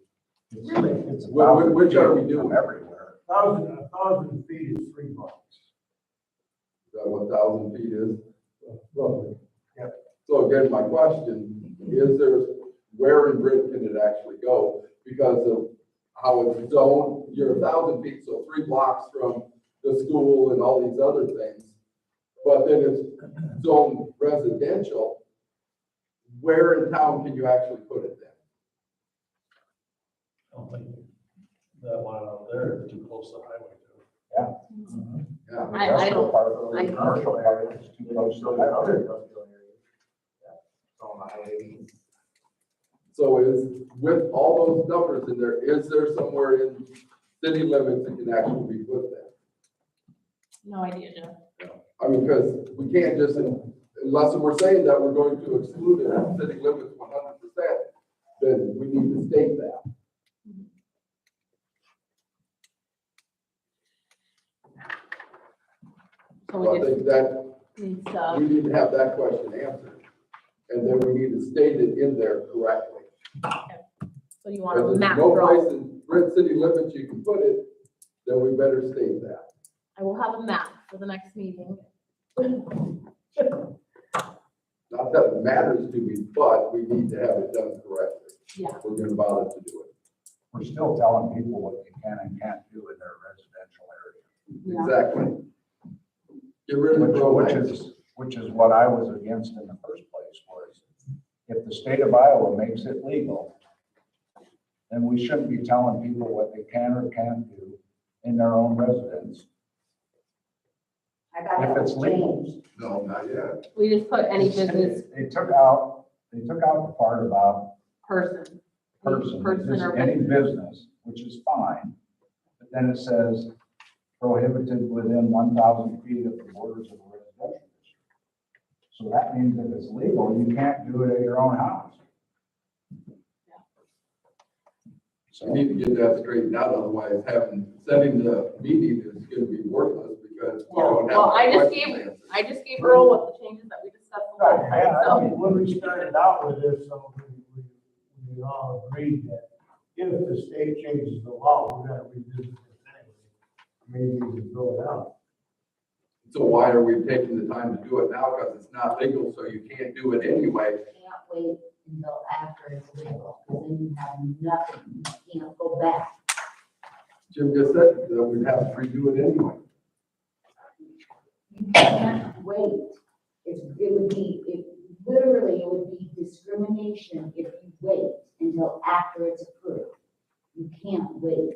It's Which are we doing? Everywhere. 1,000 feet is $3. Is that what 1,000 feet is? Roughly. So again, my question, is there, where in Britt can it actually go? Because of how it's zoned, you're 1,000 feet, so 3 blocks from the school and all these other things. But then it's zoned residential. Where in town can you actually put it then? I don't think that one out there is too close to the highway too. Yeah. I don't- Part of the commercial area is too close to the highway. So is, with all those numbers in there, is there somewhere in city limits that can actually be put there? No idea, Jeff. I mean, because we can't just, unless we're saying that we're going to exclude it from city limits 100%, then we need to state that. So So I we think just that need we to, need to have that question answered. And then we need to state it in there correctly. so you want If a there's map no drawn. place in Britt city limits you can put it, then we better state that. I will have a map for the next meeting. Not that it matters to me, but we need to have it done correctly. Yeah. We're gonna bother to do it. We're still telling people what they can and can't do in their residential area. Yeah. Exactly. Get rid of the Which is what I was against in the first place, was if the state of Iowa makes it legal, then we shouldn't be telling people what they can or can't do in their own residence. I thought If that it's was legal. changed. No, not yet. We just put any business They took out the part about person. person, Person just or any business. business, which is fine. But then it says prohibited within 1,000 feet of the borders of a residential district. So that means if it's legal, you can't do it at your own house. We need to get that straightened out, otherwise setting the meeting is gonna be worthless because. we don't have Well, I just questions gave, answered. I just gave Earl what the changes that we discussed last Right, time, so. When we started out with this, we all agreed that if the state changes the law, we're gonna revisit this anyway. Maybe we can throw it out. So why are we taking the time to do it now? Because it's not legal, so you can't do it anyway. Can't wait until after it's legal, because then you have nothing, you can't go back. Jim just said that we'd have to redo it anyway. You can't wait. Literally, it would be discrimination if you wait until after it's approved. You can't wait.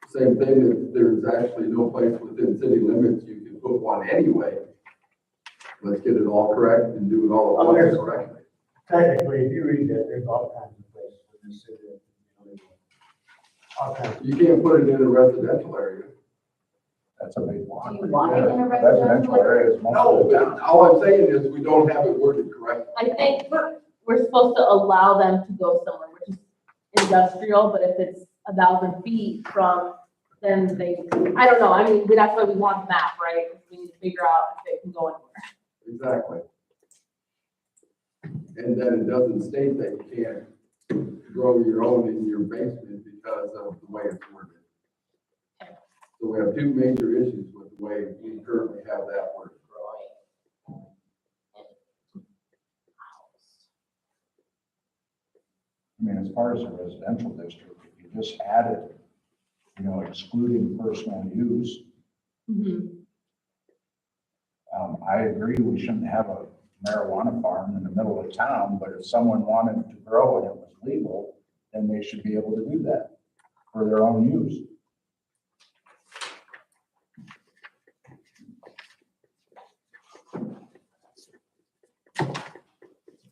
Same thing, if there's actually no place within city limits, you can put one anyway. Let's get it all correct and do it all at once correctly. Technically, if you read that, there's all kinds of places in the city that, you know, all kinds. You can't put it in a residential area. That's a big one. Do you want it in a Residential residential area is most No, of the but town. all I'm saying is we don't have it worded correctly. I think we're supposed to allow them to go somewhere, which is industrial, but if it's 1,000 feet from, then they, I don't know, I mean, that's why we want the map, right? We need to figure out if it can go anywhere. Exactly. And then it doesn't state that you can't grow your own in your basement because of the way it's worded. So we have two major issues with the way we currently have that worded. I mean, as far as a residential district, if you just added, excluding personal use, I agree, we shouldn't have a marijuana farm in the middle of town, but if someone wanted to grow and it was legal, then they should be able to do that for their own use.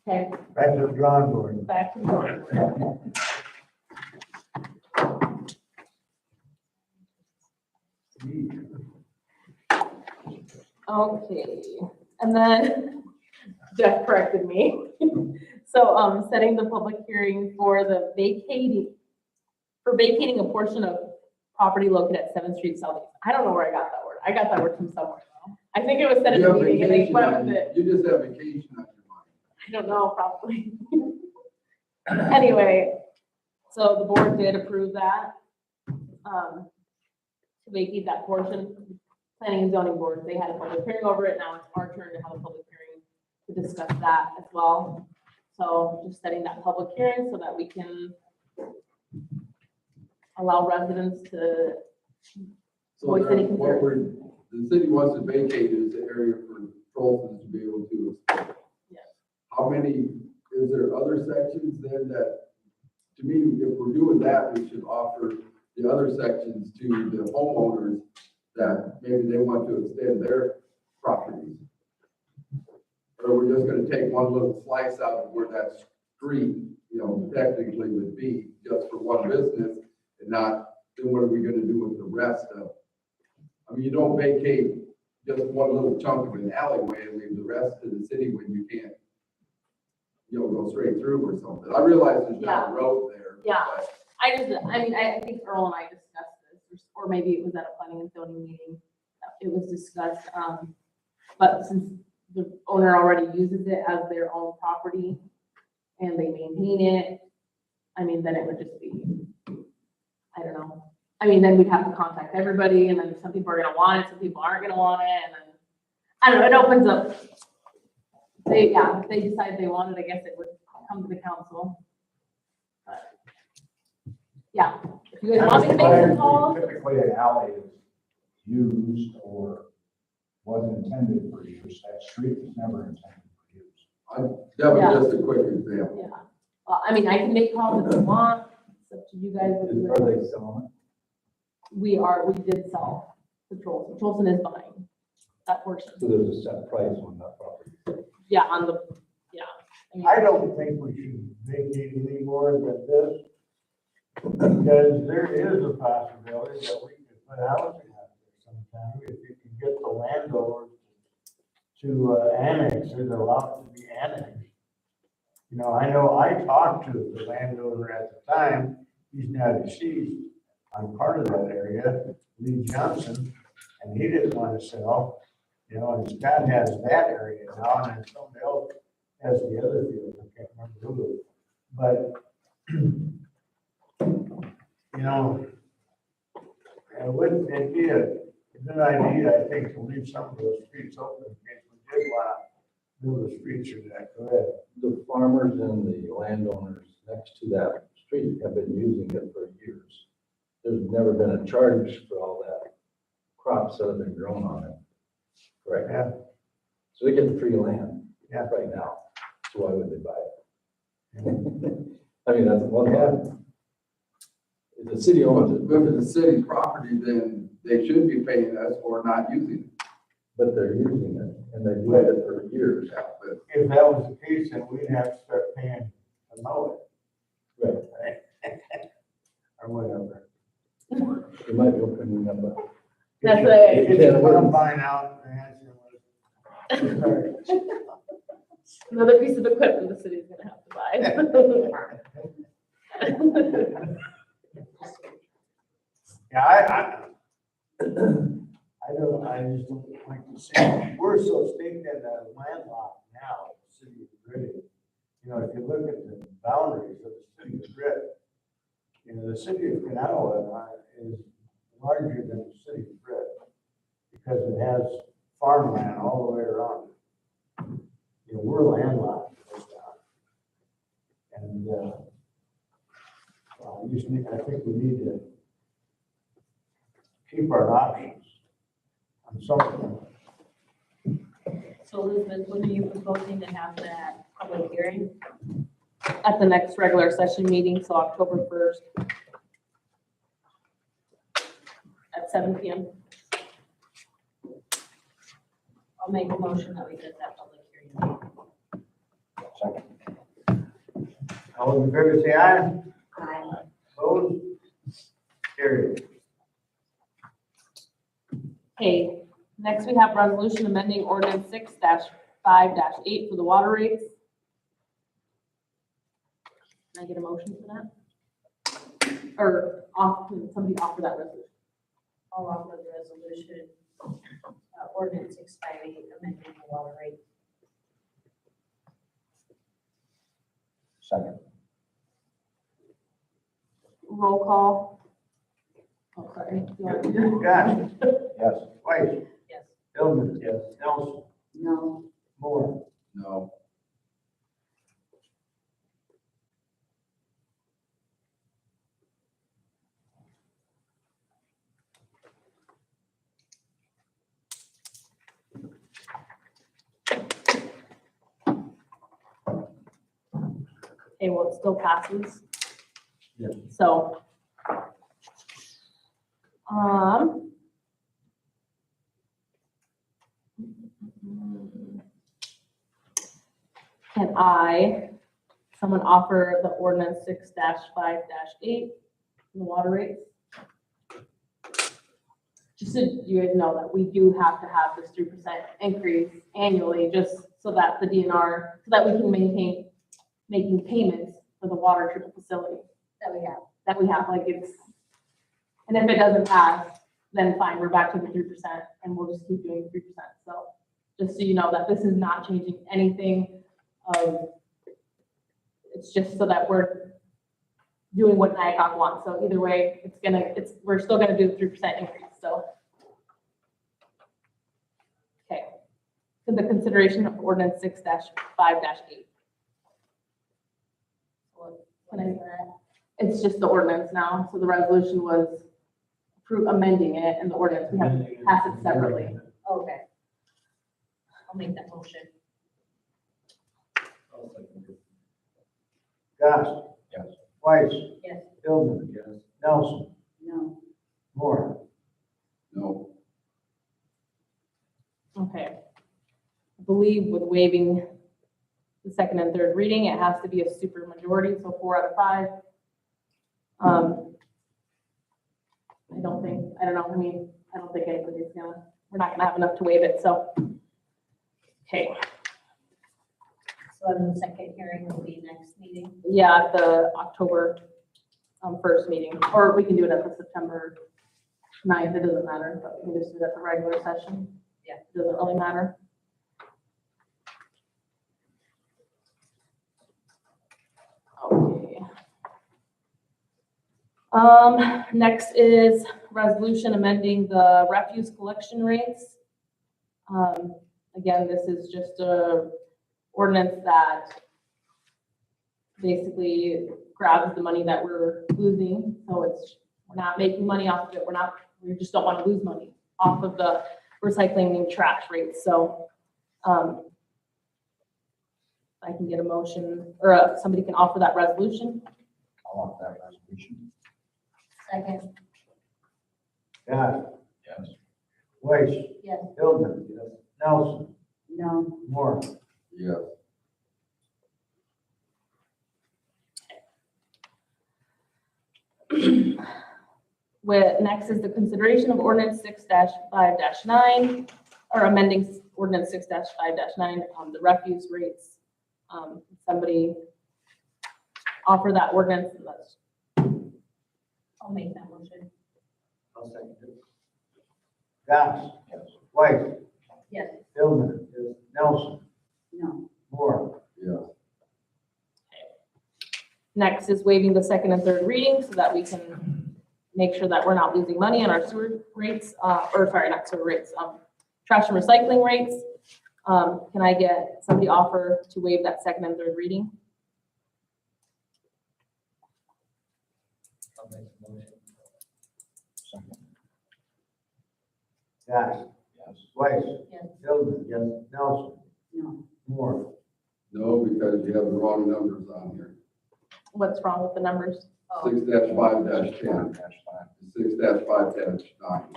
Okay, Back to the drawing board. back to the drawing. Okay, and then Jeff corrected me. So, setting the public hearing for vacating a portion of property located at 7th Street Southeast. I don't know where I got that word. I got that word from somewhere. I think it was said in You the have meeting and they vacation went on, with it. you just have vacation on your mind. I don't know, probably. Anyway, so the board did approve that, to vacate that portion. Planning and zoning board, they had a public hearing over it. Now it's our turn to have a public hearing to discuss that as well. So just setting that public hearing so that we can allow residents to So voice any what concerns. the city wants to vacate is the area for Trolsons to be able to exploit. Yes. How many, is there other sections then that, to me, if we're doing that, we should offer the other sections to the homeowners that maybe they want to extend their properties? Or we're just gonna take one little slice out of where that street, technically would be just for one business and not, then what are we gonna do with the rest of? I mean, you don't vacate just one little chunk of an alleyway and leave the rest to the city when you can't, go straight through or something. I realize there's not a road there. Yeah. but- I think Earl and I discussed this, or maybe it was at a planning and zoning meeting. It was discussed, but since the owner already uses it as their own property and they maintain it, then it would just be, I don't know. Then we'd have to contact everybody, and then some people are gonna want it, some people aren't gonna want it, and then, I don't know, it opens up. If they decide they want it, I guess it would come to the council. But, yeah, if you guys want me to make some calls. Typically, an alley is used or was intended for use. That street was never intended for use. That was Yeah. just a quick example. Yeah, well, I can make calls if you want, it's up to you guys. Are they selling We did sell Patrolson. Patrolson is buying that portion. it? So there's a set price on that property. Yeah, I don't think we should vacate any more than this, because there is a possibility that we could put housing out there sometime, if you can get the landowners to annex it, allow it to be annexed. I know I talked to the landowner at the time, he's now deceased, on part of that area, Lee Johnson, and he didn't want to sell, and Scott has that area now, and then somebody else has the other field, I can't remember who. But, it'd be a good idea, I think, to leave some of those streets open in case we did want to build the streets through that. Go ahead. The farmers and the landowners next to that street have been using it for years. There's never been a charge for all that crops that have been grown on it. Correct? Yeah. So they get free land. Yeah. Right now. So why would they buy it? That's one thing. If the city owns it, If it's a city property, then they should be paying us for not using it. but they're using it and they've used it for years. But If that was the case, then we'd have to start paying to mow Right. it. Or whatever. You might be opening up a. That's right. If you want to find out, the answer was. another piece of equipment the city's gonna have to buy. Yeah, I just don't like to see, we're so staked in that landlocked now, the city of Britt. If you look at the boundaries of the city of Britt, the city of Kanawha is larger than the city of Britt because it has farmland all the way around. We're landlocked. And, I think we need to keep our options on something. So Elizabeth, when are you proposing to have that public hearing? At the next regular session meeting, so October 1st. At 7 PM. I'll make a motion that we get that public hearing. All those in favor say aye. Aye. Opposed? Carried. Okay, next we have resolution amending ordinance 6-5-8 for the water rates. Can I get a motion for that? Or somebody offer that resolution? I'll offer the resolution, ordinance 658, amending the water rate. Second. Roll call. Oh, sorry. You want to do Josh, Yes. Weiss, Yes. Hillman, Yes. Nelson, No. Moore. No. Okay, well, it still passes. Yeah. So. Can someone offer the ordinance 6-5-8, the water rates? Just so you guys know that we do have to have this 3% increase annually, just so that the DNR, so that we can maintain making payments for the water treatment facility That we have. like it's, and if it doesn't pass, then fine, we're back to the 3% and we'll just keep doing 3%. So just so you know that this is not changing anything. It's just so that we're doing what NIACOG wants. So either way, we're still gonna do the 3% increase, so. Okay. So the consideration of ordinance 6-5-8. It's just the ordinance now, so the resolution was amending it, and the ordinance, we have to pass it separately. Okay. I'll make that motion. Josh. Yes. Weiss, Yes. Hillman, Yes. Nelson, No. Moore. No. Okay. I believe with waiving the second and third reading, it has to be a super majority, so 4 out of 5. I don't think anybody's we're not gonna have enough to waive it, so. Okay, So then the second hearing will be next meeting. yeah, the October 1st meeting, or we can do it at the September 9th, it doesn't matter, but we can just do it at the regular session. Yeah. It doesn't really matter. Okay. Next is resolution amending the refuse collection rates. Again, this is just a ordinance that basically grabs the money that we're losing. So we're not making money off of it. We just don't want to lose money off of the recycling and trash rates. So, I can get a motion, or somebody can offer that resolution. I'll offer that resolution. Second. Josh, Yes. Weiss, Yes. Hillman, Nelson, No. Moore. Yes. Next is the consideration of ordinance 6-5-9, or amending ordinance 6-5-9 on the refuse rates. Somebody offer that ordinance. I'll make that motion. I'll second it. Josh. Yes. Weiss, Yes. Hillman, Nelson, No. Moore. Yes. Next is waiving the second and third reading so that we can make sure that we're not losing money on our sewer rates, not sewer rates, trash and recycling rates. Can I get somebody offer to waive that second and third reading? I'll make the motion. Second. Josh, Yes. Weiss, Yes. Hillman, Yes. Nelson, No. Moore. No, because you have the wrong numbers on here. What's wrong with the numbers? Oh, 6-5-10, 5-5. 6-5-9.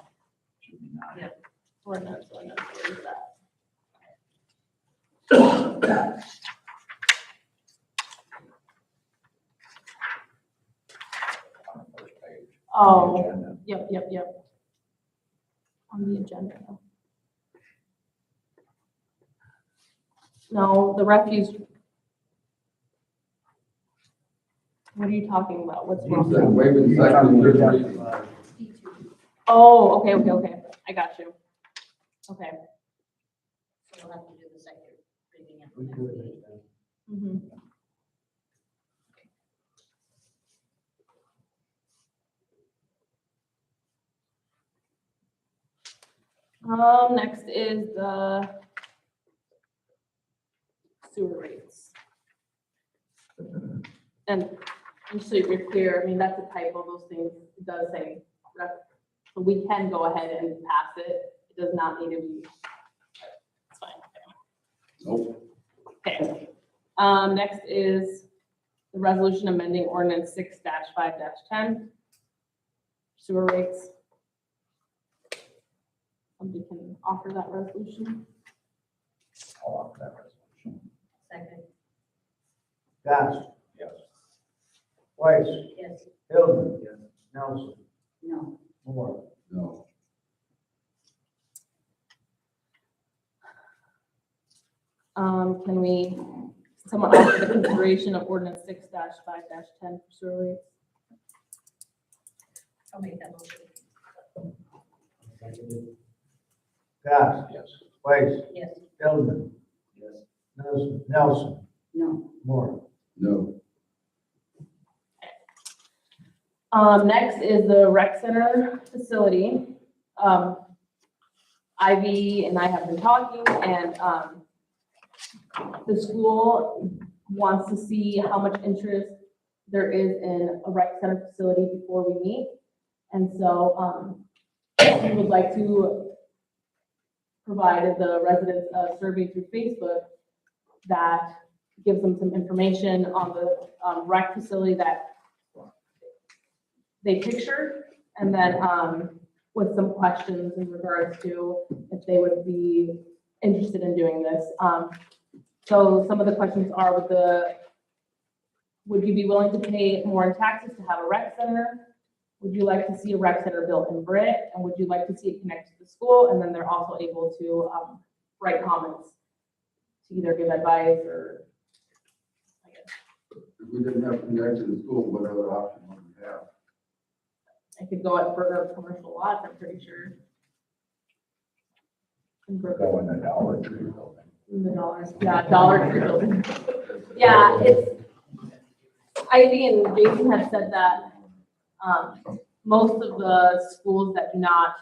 Should be 9. Ordinance, where is that? On the first page. Oh, Agenda. yep. On the agenda. No, the refuse. What are you talking about? What's He wrong? said waiving second, third reading. Oh, okay. I got you. Okay. So we'll have to do the second reading at the We next could meeting. make that. Next is the sewer rates. And just so you're clear, I mean, that's a typo, those things, it does say, so we can go ahead and pass it. It does not need to be. It's fine. Nope. Okay. Next is the resolution amending ordinance 6-5-10. Sewer rates. Somebody can offer that resolution. I'll offer that resolution. Second, Goss, Yes. Weiss, yes. Hillman, Nelson, No. Moore. No. Can someone offer the consideration of ordinance 6-5-10 for sewer rates? I'll make that motion. Goss, Yes. Weiss, Yes. Hillman, Yes. Nelson, No. Moore. No. Next is the rec center facility. Ivy and I have been talking, and the school wants to see how much interest there is in a rec center facility before we meet. And so, we would like to provide the residents a survey through Facebook that gives them some information on the rec facility that they picture, and then with some questions in regards to if they would be interested in doing this. So some of the questions are would you be willing to pay more in taxes to have a rec center? Would you like to see a rec center built in Britt? And would you like to see it connected to the school? And then they're also able to write comments to either give advice or, I guess, If we didn't have connection to school, what other option would we have? I could go at further commercial lots, I'm pretty sure. In Brookline. Go in the Dollar Tree building. In the dollars, yeah, Dollar Tree building. Yeah, it's, Ivy and Jason have said that, most of the schools that do not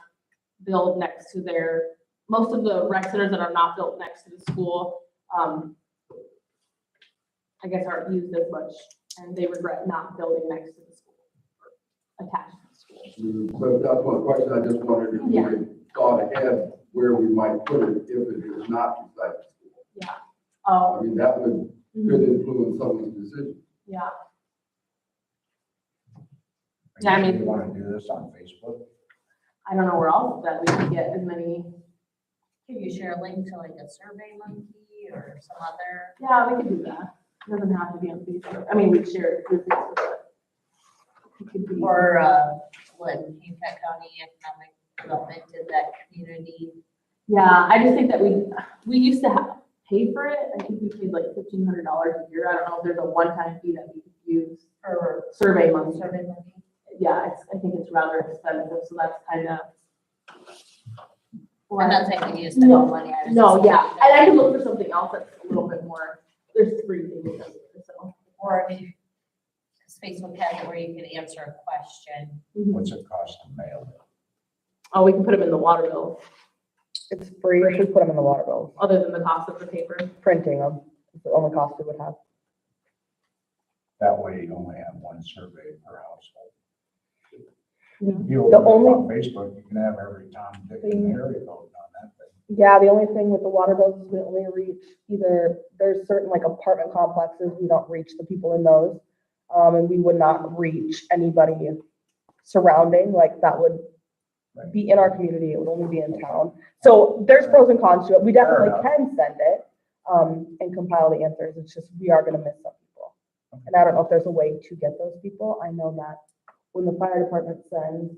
build next to most of the rec centers that are not built next to the school, I guess aren't used as much, and they regret not building next to the school, or attached to the school. So that's one question, I just wondered if we Yeah. had thought ahead where we might put it if it is not beside the school. Yeah. I mean, that could Mhm. influence someone's decision. Yeah. Yeah, I mean- You want to do this on Facebook? I don't know where else that we can get as many. Can you share a link to like a Survey Monkey or some other? Yeah, we could do that. It doesn't have to be on Facebook. I mean, we share it through Facebook. But it could be. Or, what Hancock County Economic Development did that community? Yeah, I just think that we used to pay for it. I think we paid like $1,500 a year. I don't know if there's a one-time fee that we could use For survey money. Survey Monkey? Yeah, I think it's rather expensive, so that's kind of. I'm not saying we need to spend all money. I was No, just yeah, thinking and I that- can look for something else that's a little bit more, there's 3 things, so. Or if you, because Facebook has it where you can answer a question. What's it cost to mail it? Oh, we can put them in the water bill, It's free, we should put them in the water bills. other than the cost of the paper. Printing them is the only cost we would have. That way you only have one survey per household. The You open it only- on Facebook, you can have every Tom, Dick, and Harry vote on that thing. Yeah, the only thing with the water bills is we only reach there's certain like apartment complexes, we don't reach the people in those. And we would not reach anybody surrounding, like that would be in our community, it would only be in town. So there's pros and cons to it. We definitely enough. can send it, and compile the answers. It's just, we are gonna miss some people. And I don't know if there's a way to get those people. I know that when the fire department sends,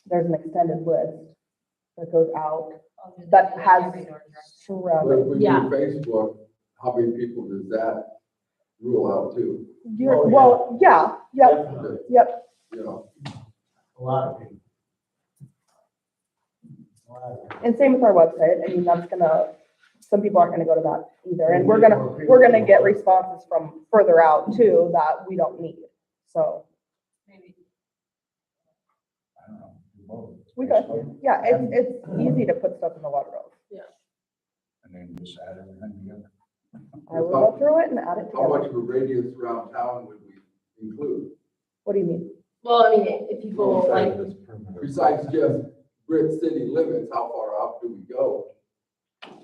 there's an extended list that goes out Oh, do they that do it has every door to door? But if surrounding. we do Yeah. Facebook, how many people does that rule out too, Oh, yeah. Well, yeah, yep, Definitely. yep. you know. A lot of people. A lot of people. And same with our website. I mean, that's gonna, some people aren't gonna go to that either. And we're gonna get responses from further out too that we don't need. So Maybe. I don't know, do both. we could, yeah, it's easy to put stuff in the water bill. And then just add everything together. I will go through it and add it How much together. of a radius around town would we include? What do you mean? Well, I mean, if you go like, Besides just Britt city limits, how far out do we go?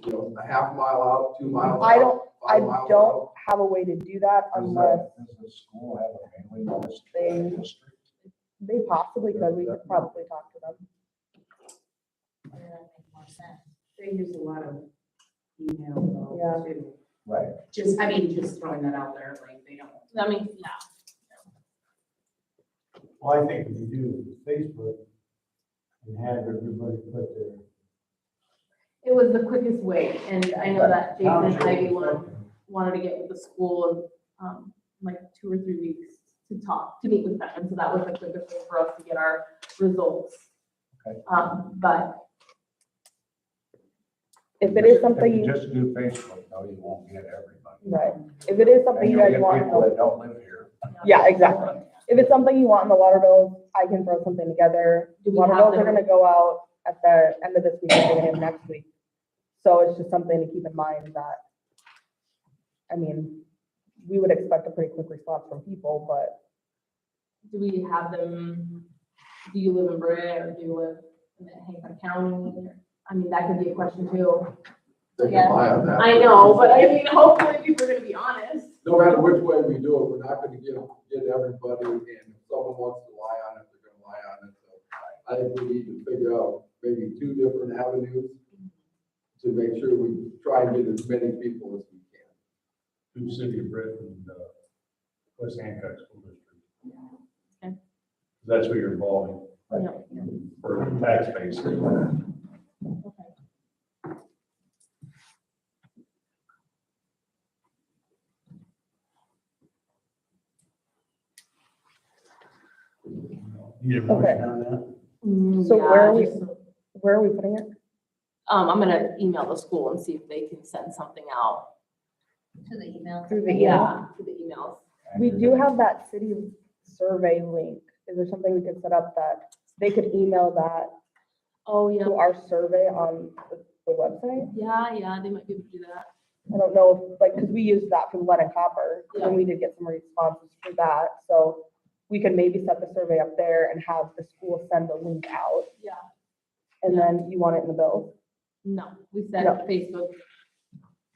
You know, a half mile out, 2 miles out? I don't 5 miles don't out? have a way to do that unless Does the school have a mailing list? they- they possibly could. We could probably talk to them. Would that make more sense? They use a lot of email Yeah. though, too. Right. Just, I mean, just throwing that out there, like, they don't. I mean, yeah. Well, I think we do Facebook and have everybody put their. It was the quickest way, and I know that Jason and Ivy Township. wanted to get with the school, like 2 or 3 weeks to talk, to meet with them, and so that was the quickest way for us to get our results. Okay. But If it is If something you you, just do Facebook, no, you won't get everybody. right, if it is something And you you'll guys get want, people that don't live here. yeah, exactly. If it's something you want in the water bills, I can throw something together. Do we Water have bills are them- gonna go out at the end of this week, and beginning of next week. So it's just something to keep in mind that, I mean, we would expect a pretty quick response from people, but do we have them, do you live in Britt or do you live in Hancock County? I mean, that could be a question too. They Yeah. can lie on that. I know, but I mean, hopefully people are gonna be honest. No matter which way we do it, we're not gonna get everybody, and if someone wants to lie on it, they're gonna lie on it. So I think we need to figure out maybe 2 different avenues to make sure we try and get as many people as we can. To City of Britt and, West Hancock School District. Okay. That's what you're involving Yeah. for tax base. Okay. Need a motion on that? So where Yeah, are we- just- where are we putting it? I'm gonna email the school and see if they can send something out. To the email. Through the email? Yeah, to the emails. And We you're do gonna- have that city survey link. Is there something we could set up that they could email that Oh, to yeah, our survey on the website? yeah, they might be able to do that. I don't know, if like, because we used that for lead and copper, Yeah. and we did get some responses for that, so we could maybe set the survey up there and have the school send the link out, Yeah, and then you want it in the bill? no, we said No. Facebook.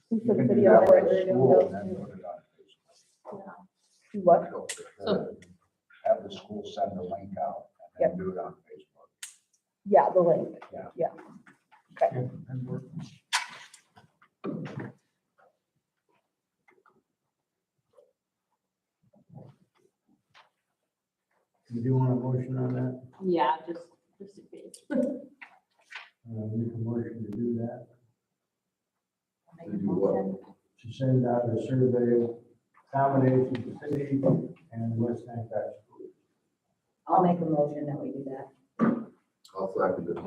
We You said can do city that of with Britt, the school and then put it on Facebook. Yeah. what? So- Have the school send the link out and then do it on Facebook. Yeah, the link. Yeah. Yeah. Okay. You do want a motion on that? Yeah, just in case. Make a motion to do that, Make a To do what? motion. to send out a survey, combination to city and West Hancock schools. I'll make a motion that we do that. I'll second it.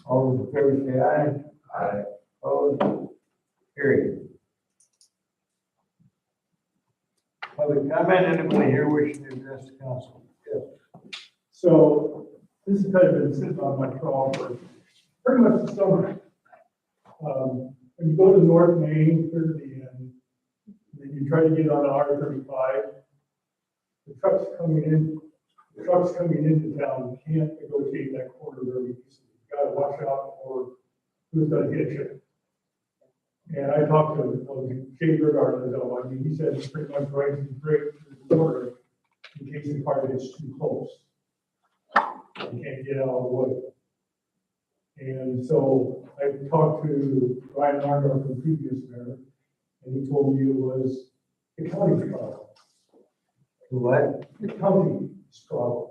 All those in favor say aye. Aye. Opposed? Period. Public comment, anybody here wishing to address the council? Yes. So this has kind of been sitting on my crawl for pretty much the summer. When you go to North Main, clear to the end, then you try to get on R-35, the trucks coming into town can't negotiate that corner very easily. You gotta watch out for who's gonna hit you. And I talked to Jay Gergard, I mean, he said it's pretty much right through the corner in case the car gets too close. You can't get out of the way. And so I talked to Ryan Arnold, the previous mayor, and he told me it was the county's problem. What? The county's problem.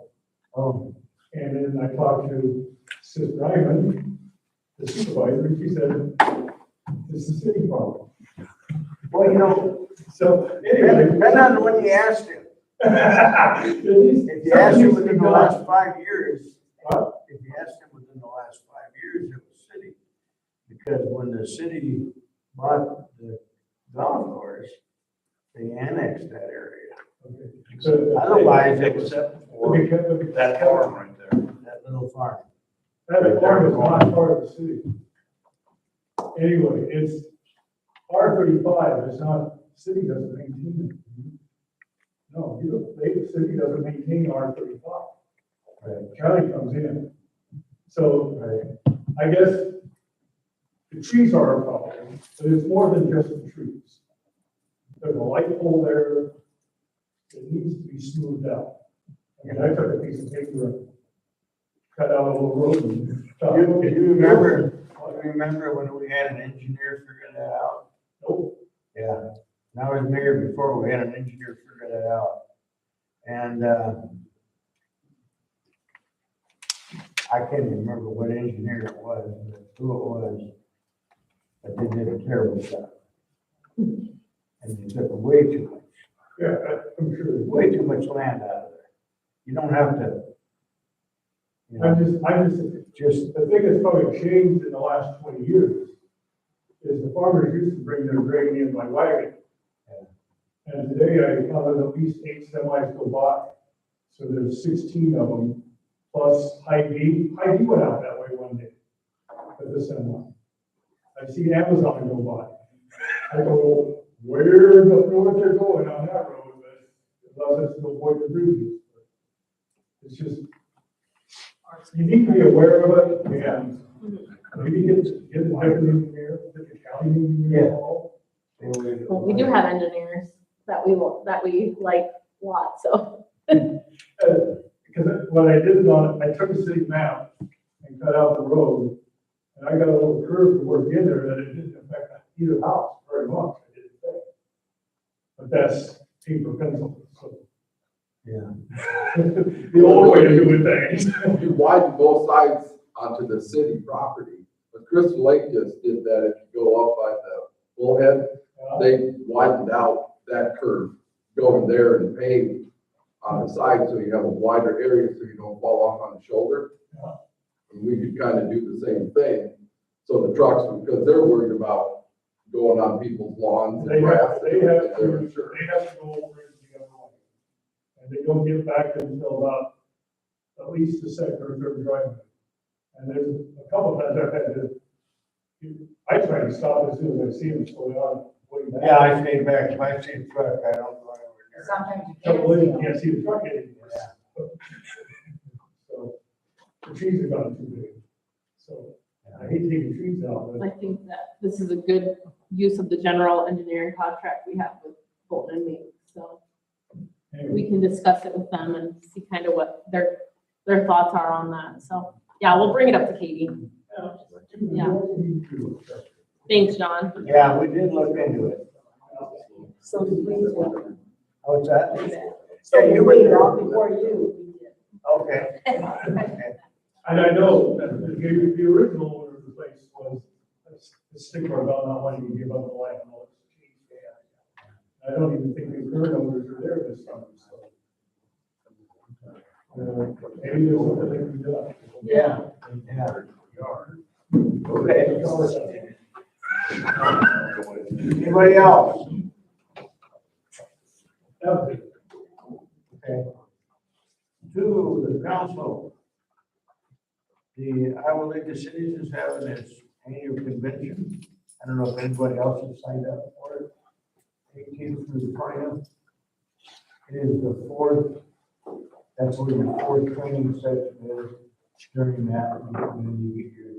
Oh, And then I talked to Sis Ryman, the supervisor, and she said, it's the city problem. Well, you know, So anyway. depending on when you asked him. If you asked him within the last 5 years, if you asked him within the last 5 years, it was city. Because when the city bought the golf course, they annexed that area. Otherwise, it was Except for that farm right there. that little farm. That farm is not part of the city. Anyway, it's R35, it's not, city doesn't maintain it. No, the city doesn't maintain R35. Right. County comes in. So Right. I guess the trees are a problem, but it's more than just the trees. There's a light pole there that needs to be smoothed out. And I took a piece of paper and cut out a little road. And You remember when we had an engineer figure that out? Nope. Yeah, and I was mayor before we had an engineer figure that out. And, I can't even remember what engineer it was, who it was, but they did a terrible job. And they took way too much, Yeah, I'm sure. way too much land out of there. You don't have to, you know, just, The thing that's probably changed in the last 20 years is the farmers used to bring their grain in by wagon. And today I counted at least 8 semis go by. So there's 16 of them, plus Hy-Vee. Hy-Vee went out that way one day with the semi. I see Amazon go by. I don't know where up north they're going on that road, but it allows us to avoid the bridges. It's just, you need to be aware of it, and maybe get the different engineer, get the county engineer involved. Well, we do have engineers that we like a lot, so. Because what I did I took a city map and cut out the road, and I got a little curve to work in there that it didn't affect either house very much. I didn't think. But that's paper pencil, so. yeah. The old way of doing things. You widen both sides onto the city property, but Crystal Lake just did that. If you go up by the bullhead, they widened out that curve going there and paved on the side, so you have a wider area so you don't fall off on the shoulder. And we could kind of do the same thing. So the trucks, because they're worried about going on people's lawns They and have, grass. they have to go over it the other way. And they don't get back until about at least the second or third driveway. And there's a couple times I've had to, I try to stop as soon as I see them slow down. way back. Yeah, I stay back. If I see a truck, I don't go over there. Sometimes you Couple of can't you can't see the truck anymore. So the trees have gotten too big. So I hate taking trees out, I think that this is a good use of the general engineering contract we have with Bolton and Maine, so but anyway. we can discuss it with them and see kind of what their thoughts are on that, so, yeah, we'll bring it up to Katie. Yeah. Thanks, John. Yeah, we did look into it. So we do. Oh, what's that? So Yeah, you we were there. all before you. Okay. And I know that the original owner of the place was a stickler about not wanting to give up the land. I don't even think the current owners are there this summer, so. Maybe there's something that can be done. Yeah, yeah. Okay. Anybody else? Okay. To the council. The Iowa League of Cities is having its annual convention. I don't know if anybody else has signed up for it. 18th through the 20th. It is the fourth, that's where the fourth training session is during that, and then you get your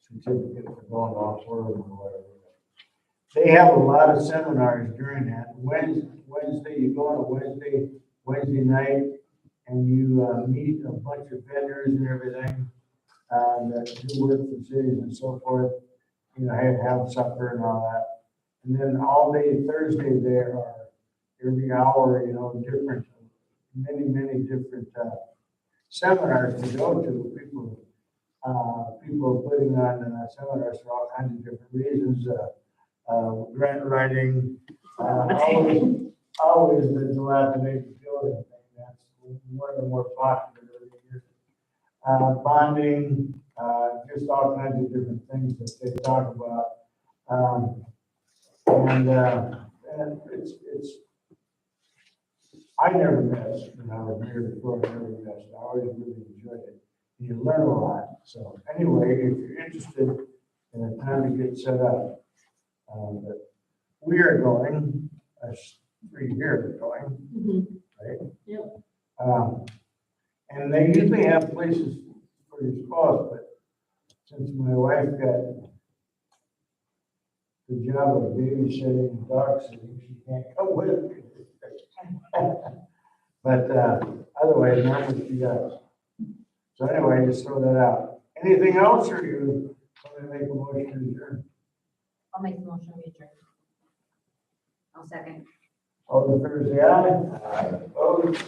certificate for going off work or whatever. They have a lot of seminars during that. Wednesday, you go on a Wednesday night, and you meet a bunch of vendors and everything that do work for cities and so forth. You know, have supper and all that. And then all day Thursday there are every hour, you know, different, many different seminars to go to. People putting on seminars for all kinds of different reasons. grant writing, always the dilapidated building thing, that's one of the more popular every year. Bonding, just all kinds of different things that they talk about. And it's, I never missed, when I was mayor before, I never missed, I always really enjoyed it. You learn a lot, so anyway, if you're interested in a time to get set up, but we are going, 3 years going, right? Yep. And they usually have places for your spouse, but since my wife got the job of babysitting and dog sitting, she can't come with me. But otherwise, not what she does. So anyway, just throw that out. Anything else, or you want to make a motion to adjourn? I'll make the motion to adjourn. I'll second. All in favor, say aye. Opposed?